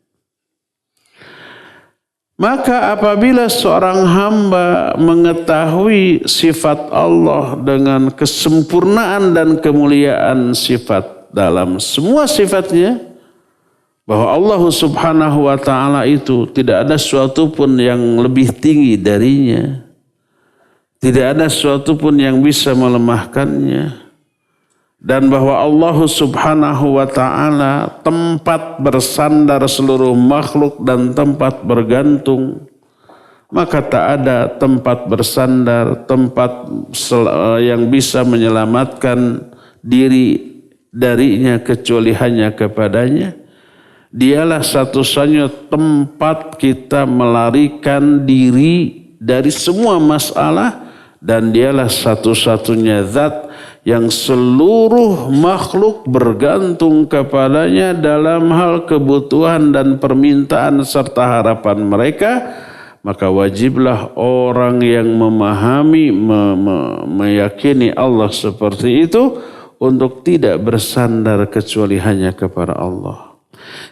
Maka apabila seorang hamba mengetahui sifat Allah dengan kesempurnaan dan kemuliaan sifat dalam semua sifatnya, bahwa Allah Subhanahu wa ta'ala itu tidak ada sesuatu pun yang lebih tinggi darinya, tidak ada sesuatu pun yang bisa melemahkannya, dan bahwa Allah Subhanahu wa ta'ala tempat bersandar seluruh makhluk dan tempat bergantung, maka tak ada tempat bersandar, tempat yang bisa menyelamatkan diri darinya kecuali hanya kepadanya. Dialah satu-satunya tempat kita melarikan diri dari semua masalah dan dialah satu-satunya zat yang seluruh makhluk bergantung kepadanya dalam hal kebutuhan dan permintaan serta harapan mereka, maka wajiblah orang yang memahami, meyakini Allah seperti itu untuk tidak bersandar kecuali hanya kepada Allah.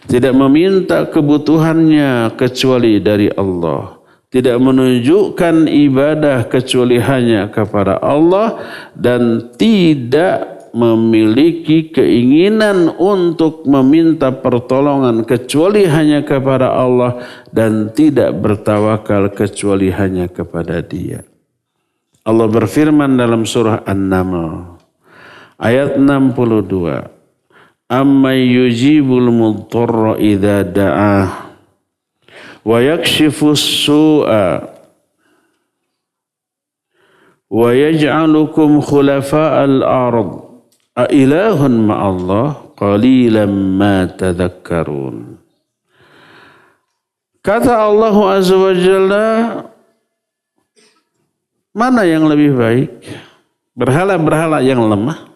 Tidak meminta kebutuhannya kecuali dari Allah. Tidak menunjukkan ibadah kecuali hanya kepada Allah. Dan tidak memiliki keinginan untuk meminta pertolongan kecuali hanya kepada Allah. Dan tidak bertawakal kecuali hanya kepada Dia. Allah berfirman dalam surah An-Naml ayat 62. Amma yujibul mudtarra idza da'ah wa yakshifus su'a wa yaj'alukum khulafa'al ard a ilahun ma'allah qalilan ma tadhakkarun. Kata Allah Azza wa Jalla, mana yang lebih baik? Berhala-berhala yang lemah?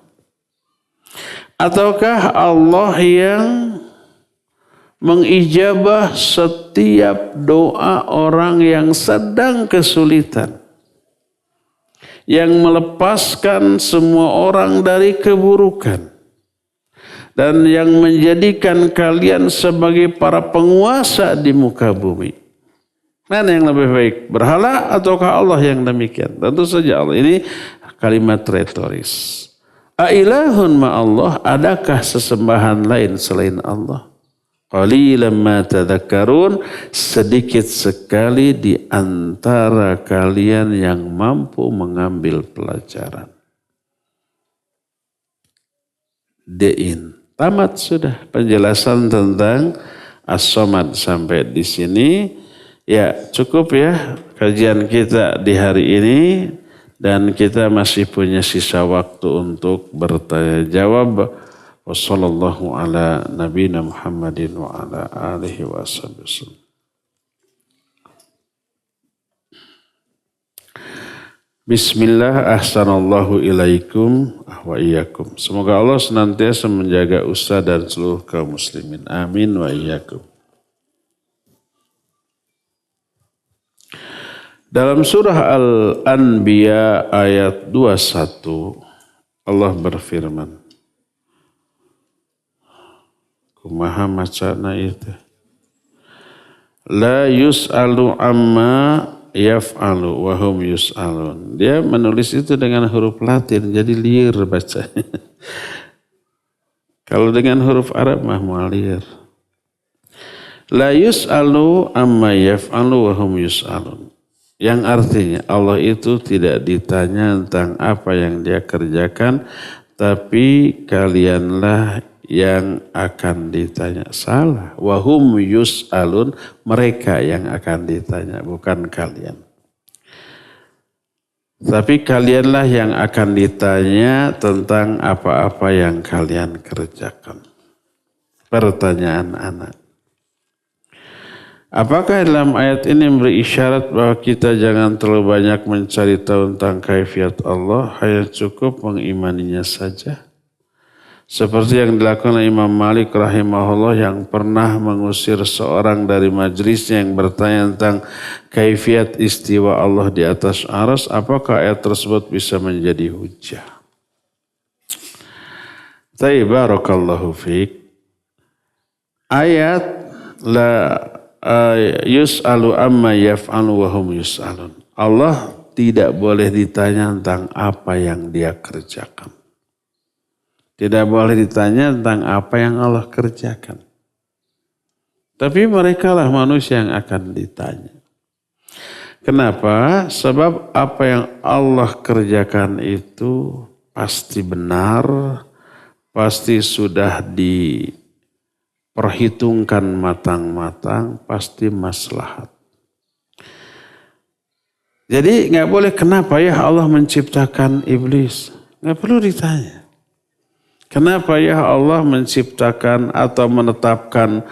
Ataukah Allah yang mengijabah setiap doa orang yang sedang kesulitan, yang melepaskan semua orang dari keburukan, dan yang menjadikan kalian sebagai para penguasa di muka bumi? Mana yang lebih baik? Berhala ataukah Allah yang demikian? Tentu saja Allah. Ini kalimat retoris. Ailahun ma'allah, adakah sesembahan lain selain Allah? Qalilan ma tadhakkarun, sedikit sekali di antara kalian yang mampu mengambil pelajaran. Dein. Tamat sudah penjelasan tentang As-Samad sampai di sini. Ya, cukup ya kajian kita di hari ini. Dan kita masih punya sisa waktu untuk bertanya jawab. Wassallallahu ala nabiyina Muhammadin wa ala alihi wa sallam. Bismillah, ahsanallahu ilaikum wa iyyakum. Semoga Allah senantiasa menjaga Ustaz dan seluruh kaum muslimin. Amin wa iyyakum. Dalam surah Al-Anbiya ayat 21 Allah berfirman. Kumaha macana itu? La yus'alu amma yaf'alu wa hum yus'alun. Dia menulis itu dengan huruf Latin jadi liar baca. Kalau dengan huruf Arab mah mualir. La yus'alu amma yaf'alu wa hum yus'alun. Yang artinya Allah itu tidak ditanya tentang apa yang dia kerjakan, tapi kalianlah yang akan ditanya. Salah. Wahum yus'alun, mereka yang akan ditanya, bukan kalian. Tapi kalianlah yang akan ditanya tentang apa-apa yang kalian kerjakan. Pertanyaan anak. Apakah dalam ayat ini memberi isyarat bahwa kita jangan terlalu banyak mencari tahu tentang kaifiat Allah, hanya cukup mengimaninya saja? Seperti yang dilakukan oleh Imam Malik rahimahullah yang pernah mengusir seorang dari majelisnya yang bertanya tentang kaifiat istiwa Allah di atas arsy, apakah ayat tersebut bisa menjadi hujjah? Barakallahu fiik. Ayat la yus'alu amma yaf'alu wa hum yus'alun. Allah tidak boleh ditanya tentang apa yang dia kerjakan. Tidak boleh ditanya tentang apa yang Allah kerjakan. Tapi mereka lah manusia yang akan ditanya. Kenapa? Sebab apa yang Allah kerjakan itu pasti benar, pasti sudah diperhitungkan matang-matang, pasti maslahat. Jadi nggak boleh kenapa ya Allah menciptakan iblis. Nggak perlu ditanya. Kenapa ya Allah menciptakan atau menetapkan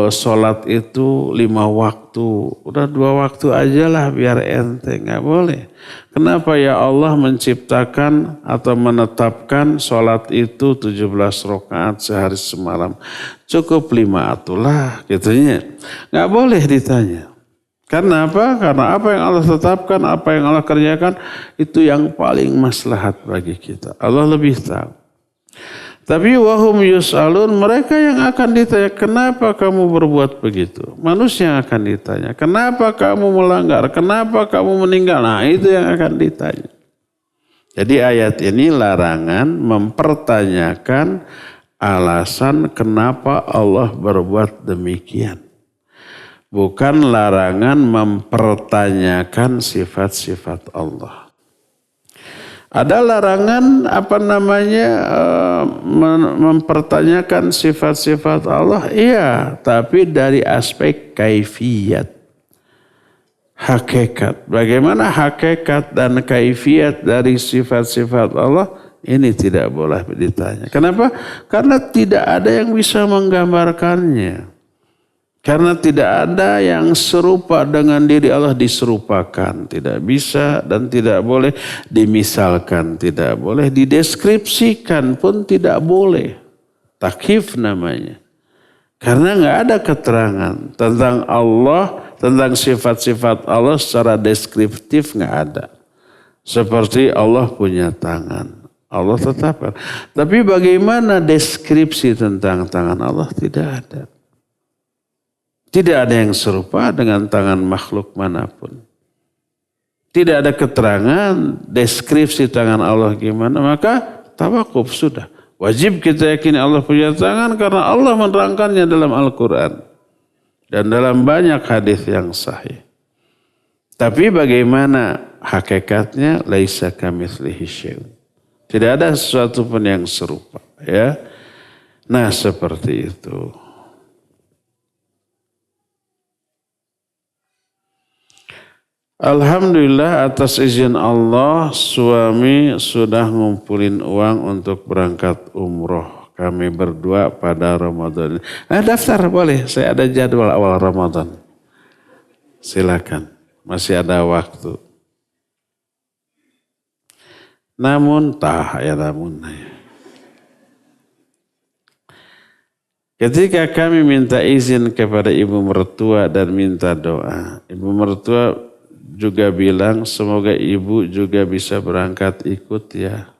sholat itu 5 waktu. Udah 2 waktu aja lah biar ente. Nggak boleh. Kenapa ya Allah menciptakan atau menetapkan sholat itu 17 rakaat sehari semalam. Cukup 5 atulah gitunya. Nggak boleh ditanya. Karena apa? Karena apa yang Allah tetapkan, apa yang Allah kerjakan itu yang paling maslahat bagi kita. Allah lebih tahu. Tapi wahum yus'alun, mereka yang akan ditanya, kenapa kamu berbuat begitu? Manusia yang akan ditanya, kenapa kamu melanggar? Kenapa kamu meninggal? Nah, itu yang akan ditanya. Jadi ayat ini larangan mempertanyakan alasan kenapa Allah berbuat demikian. Bukan larangan mempertanyakan sifat-sifat Allah. Ada larangan mempertanyakan sifat-sifat Allah, iya, tapi dari aspek kaifiyat, hakikat. Bagaimana hakikat dan kaifiyat dari sifat-sifat Allah ini tidak boleh ditanya. Kenapa? Karena tidak ada yang bisa menggambarkannya. Karena tidak ada yang serupa dengan diri Allah diserupakan. Tidak bisa dan tidak boleh dimisalkan. Tidak boleh dideskripsikan pun tidak boleh. Takyif namanya. Karena nggak ada keterangan tentang Allah, tentang sifat-sifat Allah secara deskriptif nggak ada. Seperti Allah punya tangan. Allah tetapkan. Tapi bagaimana deskripsi tentang tangan Allah? Tidak ada. Tidak ada yang serupa dengan tangan makhluk manapun. Tidak ada keterangan, deskripsi tangan Allah gimana, maka tawakuf sudah. Wajib kita yakini Allah punya tangan karena Allah menerangkannya dalam Al-Quran. Dan dalam banyak hadis yang sahih. Tapi bagaimana hakikatnya? Laisa kamitslihi syai'un. Tidak ada sesuatu pun yang serupa. Ya. Nah seperti itu. Alhamdulillah atas izin Allah suami sudah ngumpulin uang untuk berangkat umroh. Kami berdua pada Ramadan. Daftar boleh, saya ada jadwal awal Ramadan. Silakan, masih ada waktu. Namun ketika kami minta izin kepada ibu mertua dan minta doa, ibu mertua juga bilang semoga ibu juga bisa berangkat ikut ya.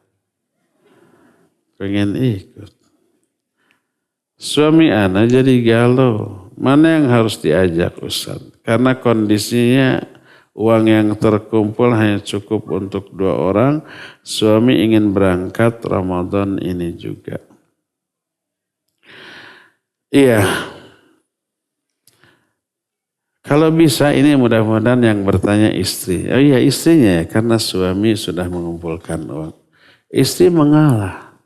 Pengen ikut. Suami ana jadi galau. Mana yang harus diajak Ustaz? Karena kondisinya uang yang terkumpul hanya cukup untuk 2 orang. Suami ingin berangkat Ramadan ini juga. Iya. Kalau bisa ini mudah-mudahan yang bertanya istri. Oh iya istrinya ya, karena suami sudah mengumpulkan uang. Istri mengalah.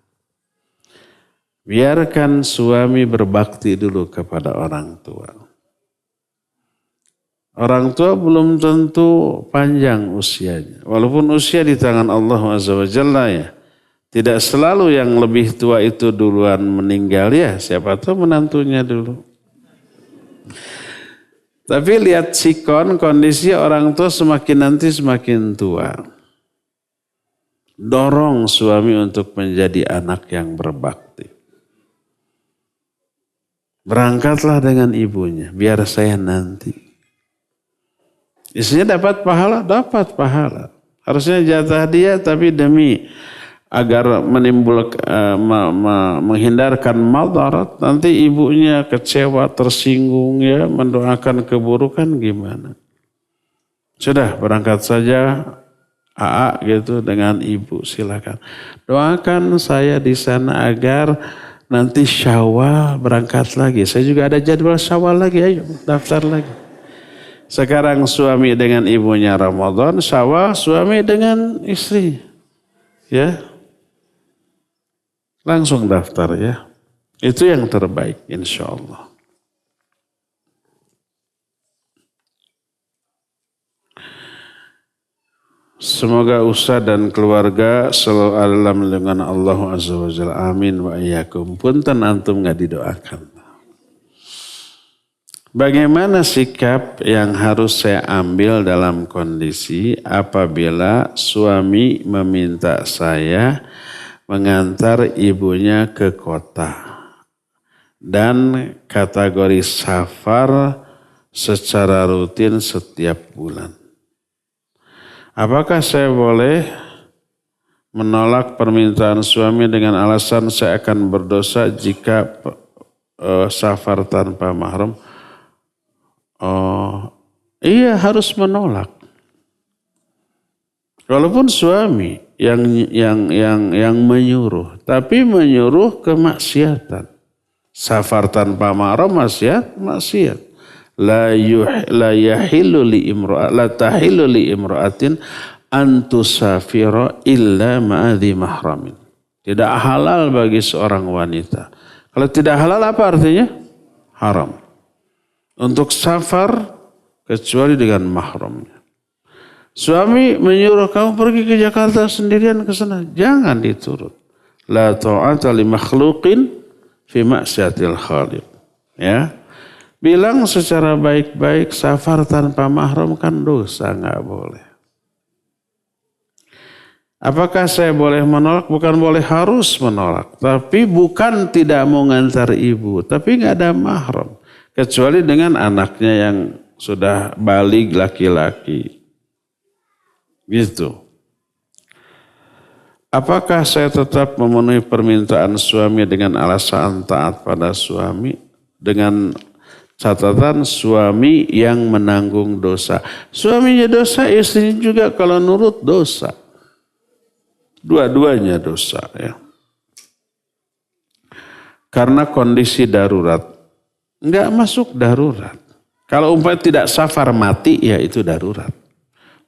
Biarkan suami berbakti dulu kepada orang tua. Orang tua belum tentu panjang usianya. Walaupun usia di tangan Allah Azza wa Jalla ya. Tidak selalu yang lebih tua itu duluan meninggal ya. Siapa tahu menantunya dulu. Tapi lihat sikon, kondisi orang tua semakin nanti semakin tua. Dorong suami untuk menjadi anak yang berbakti. Berangkatlah dengan ibunya, biar saya nanti. Istrinya dapat pahala? Dapat pahala. Harusnya jatah dia, tapi demi agar menghindarkan madarat, nanti ibunya kecewa, tersinggung ya, mendoakan keburukan gimana. Sudah berangkat saja AA gitu dengan ibu, silakan. Doakan saya di sana agar nanti Syawal berangkat lagi. Saya juga ada jadwal Syawal lagi, ayo daftar lagi. Sekarang suami dengan ibunya Ramadan, Syawal suami dengan istri. Ya. Langsung daftar ya. Itu yang terbaik insya Allah. Semoga Ustaz dan keluarga selalu dalam lindungan Allah Azza wa Jalla. Amin wa iyyakum. Punten antum nggak didoakan. Bagaimana sikap yang harus saya ambil dalam kondisi apabila suami meminta saya mengantar ibunya ke kota dan kategori safar secara rutin setiap bulan? Apakah saya boleh menolak permintaan suami dengan alasan saya akan berdosa jika safar tanpa mahram? Oh, iya, harus menolak. Walaupun suami yang menyuruh, tapi menyuruh kemaksiatan. Safar tanpa mahram maksiat. La tahillu li imra'atin an tusafira illa ma'adhi mahramin. Tidak halal bagi seorang wanita. Kalau tidak halal apa artinya? Haram. Untuk safar kecuali dengan mahramnya. Suami menyuruh kamu pergi ke Jakarta sendirian ke sana, jangan diturut. La ta'ata li makhluqin fi maksiatil khaliq. Ya. Bilang secara baik-baik, safar tanpa mahram kan dosa, enggak boleh. Apakah saya boleh menolak? Bukan boleh, harus menolak. Tapi bukan tidak mau ngantar ibu, tapi enggak ada mahram. Kecuali dengan anaknya yang sudah baligh laki-laki. Gitu. Apakah saya tetap memenuhi permintaan suami dengan alasan taat pada suami? Dengan catatan suami yang menanggung dosa. Suaminya dosa, istrinya juga kalau nurut dosa. Dua-duanya dosa ya. Karena kondisi darurat. Enggak masuk darurat. Kalau umpamanya tidak safar mati, ya itu darurat.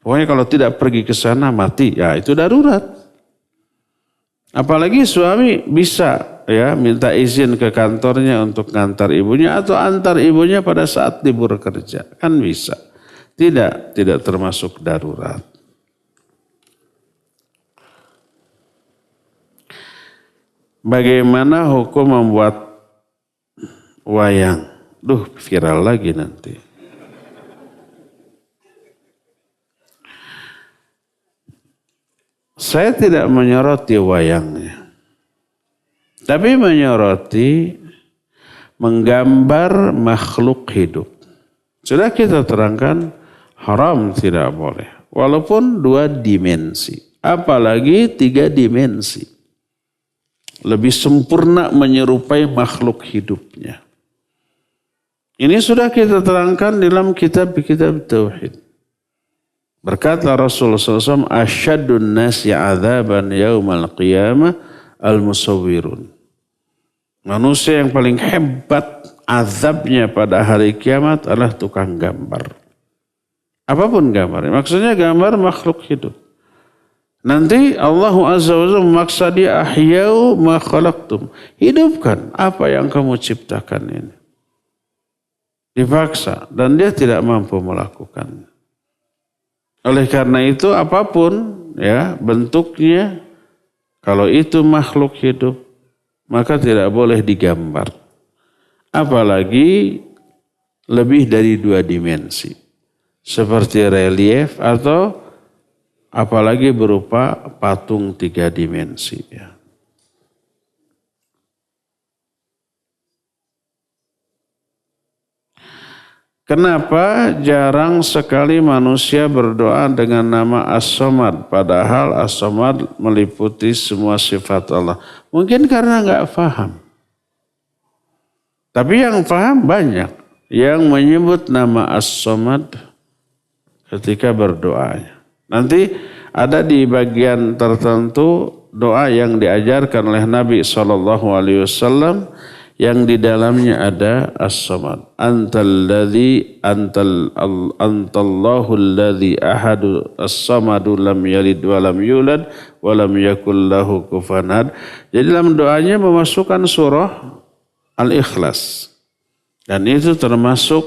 Pokoknya kalau tidak pergi ke sana mati, ya itu darurat. Apalagi suami bisa ya minta izin ke kantornya untuk ngantar ibunya atau antar ibunya pada saat libur kerja, kan bisa. Tidak termasuk darurat. Bagaimana hukum membuat wayang? Viral lagi nanti. Saya tidak menyoroti wayangnya. Tapi menyoroti menggambar makhluk hidup. Sudah kita terangkan haram, tidak boleh. Walaupun 2 dimensi. Apalagi 3 dimensi. Lebih sempurna menyerupai makhluk hidupnya. Ini sudah kita terangkan dalam kitab-kitab tauhid. Berkata Rasulullah SAW, asyadun nasi adzaban yaumal qiyamah al-musawwirun. Manusia yang paling hebat azabnya pada hari kiamat adalah tukang gambar. Apapun gambarnya, maksudnya gambar makhluk hidup. Nanti Allah Azza wa Jalla memaksa dia, ahyau ma khalaqtum. Hidupkan apa yang kamu ciptakan ini. Dipaksa dan dia tidak mampu melakukannya. Oleh karena itu apapun ya bentuknya, kalau itu makhluk hidup maka tidak boleh digambar. Apalagi lebih dari 2 dimensi. Seperti relief atau apalagi berupa patung 3 dimensi. Ya. Kenapa jarang sekali manusia berdoa dengan nama As-Samad, padahal As-Samad meliputi semua sifat Allah? Mungkin karena nggak paham. Tapi yang paham banyak yang menyebut nama As-Samad ketika berdoanya. Nanti ada di bagian tertentu doa yang diajarkan oleh Nabi SAW yang di dalamnya ada As-Samad. Antallahu alladhi ahadu as-samadu lam yalid wa lam yulad wa lam yakul lahu kufuwan ahad. Jadi dalam doanya memasukkan surah Al-Ikhlas. Dan itu termasuk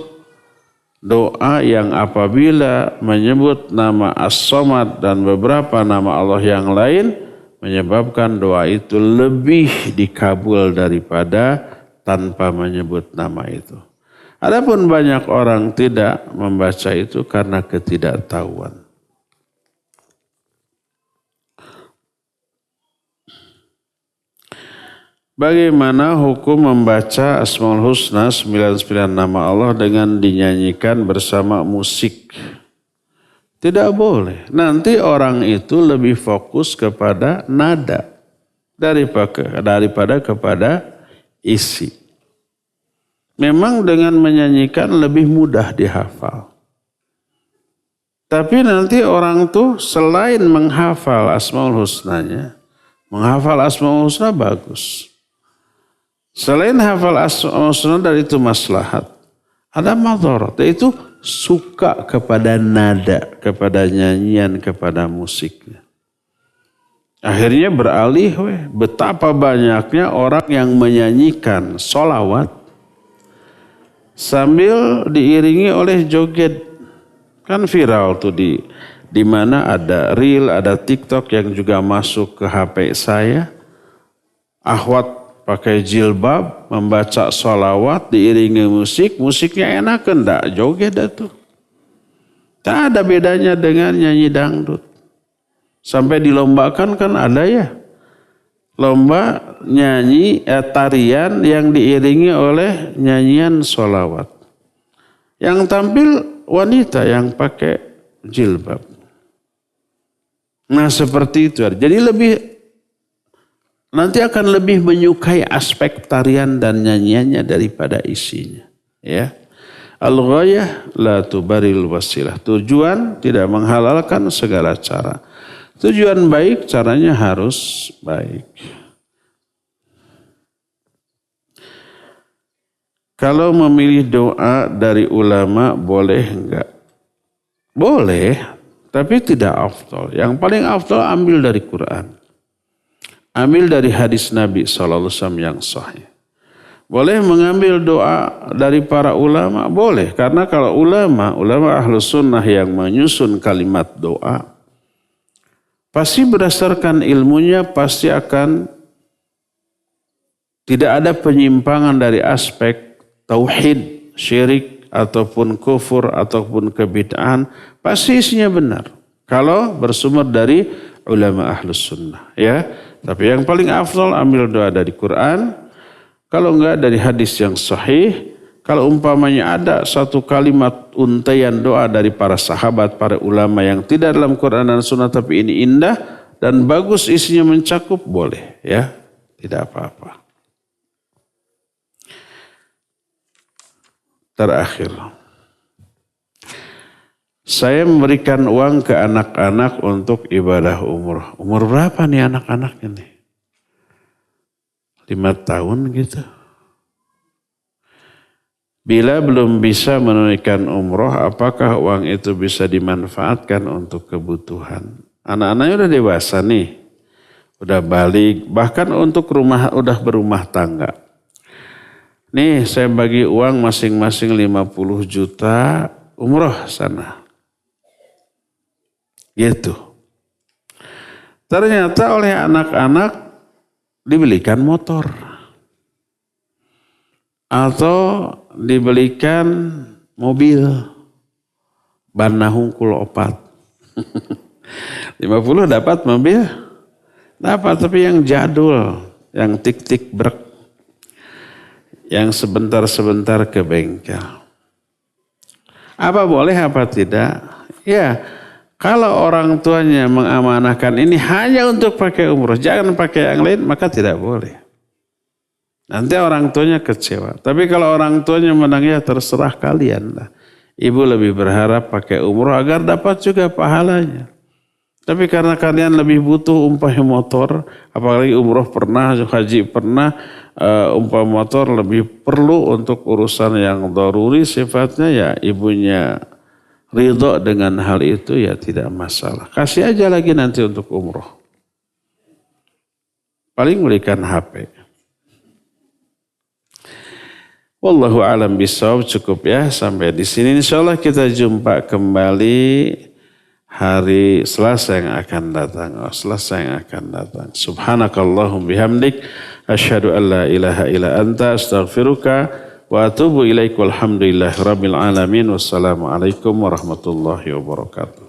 doa yang apabila menyebut nama As-Samad dan beberapa nama Allah yang lain menyebabkan doa itu lebih dikabul daripada tanpa menyebut nama itu. Adapun banyak orang tidak membaca itu karena ketidaktahuan. Bagaimana hukum membaca Asmaul Husna 99 nama Allah dengan dinyanyikan bersama musik? Tidak boleh. Nanti orang itu lebih fokus kepada nada daripada kepada isi. Memang dengan menyanyikan lebih mudah dihafal. Tapi nanti orang tuh selain menghafal Asmaul Husnanya, menghafal Asmaul Husna bagus. Selain hafal Asmaul Husna dari itu maslahat, ada madharat, yaitu suka kepada nada, kepada nyanyian, kepada musiknya. Akhirnya beralih, betapa banyaknya orang yang menyanyikan sholawat sambil diiringi oleh joget. Kan viral tuh di mana ada reel, ada TikTok yang juga masuk ke HP saya. Akhwat pakai jilbab membaca sholawat diiringi musik, musiknya enak enggak? Joget itu. Tak ada bedanya dengan nyanyi dangdut. Sampai dilombakan kan ada ya. Lomba nyanyi tarian yang diiringi oleh nyanyian sholawat. Yang tampil wanita yang pakai jilbab. Nah seperti itu. Jadi nanti akan lebih menyukai aspek tarian dan nyanyiannya daripada isinya. Ya. Al-ghayah la tubaril wasilah. Tujuan tidak menghalalkan segala cara. Tujuan baik, caranya harus baik. Kalau memilih doa dari ulama boleh enggak? Boleh, tapi tidak afdal. Yang paling afdal ambil dari Quran. Ambil dari hadis Nabi SAW yang sahih. Boleh mengambil doa dari para ulama? Boleh, karena kalau ulama Ahlus Sunnah yang menyusun kalimat doa, pasti berdasarkan ilmunya pasti akan tidak ada penyimpangan dari aspek tauhid, syirik, ataupun kufur, ataupun kebid'ahan. Pasti isinya benar. Kalau bersumber dari ulama Ahlus Sunnah. Ya. Tapi yang paling afdal ambil doa dari Quran. Kalau enggak dari hadis yang sahih. Kalau umpamanya ada satu kalimat untaian doa dari para sahabat, para ulama yang tidak dalam Quran dan Sunnah tapi ini indah dan bagus isinya mencakup, boleh ya, tidak apa-apa. Terakhir, saya memberikan uang ke anak-anak untuk ibadah umroh. Umur berapa nih anak-anak ini? 5 tahun gitu. Bila belum bisa menunaikan umroh, apakah uang itu bisa dimanfaatkan untuk kebutuhan? Anak-anaknya udah dewasa nih, udah balik, bahkan untuk udah berumah tangga. Nih saya bagi uang masing-masing 50 juta, umroh sana. Gitu. Ternyata oleh anak-anak dibelikan motor. Atau dibelikan mobil ban hungkul opat. 50 dapat mobil? Dapat, tapi yang jadul, yang tik-tik brek. Yang sebentar-sebentar ke bengkel. Apa boleh, apa tidak? Ya, kalau orang tuanya mengamanahkan ini hanya untuk pakai umroh, jangan pakai yang lain, maka tidak boleh. Nanti orang tuanya kecewa. Tapi kalau orang tuanya menang, ya terserah kalian lah. Ibu lebih berharap pakai umroh agar dapat juga pahalanya. Tapi karena kalian lebih butuh umpamanya motor, apalagi umroh pernah, haji pernah, umpamanya motor lebih perlu untuk urusan yang daruri sifatnya, ya ibunya ridho dengan hal itu, ya tidak masalah. Kasih aja lagi nanti untuk umroh. Paling belikan HP. Wallahu a'lam bishawab, cukup ya sampai di sini. Insyaallah kita jumpa kembali hari Selasa yang akan datang. Selasa yang akan datang. Subhanakallahum bihamdik asyhadu an la ilaha illa anta astaghfiruka wa atubu ilaik walhamdulillahi rabbil alamin. Wassalamualaikum warahmatullahi wabarakatuh.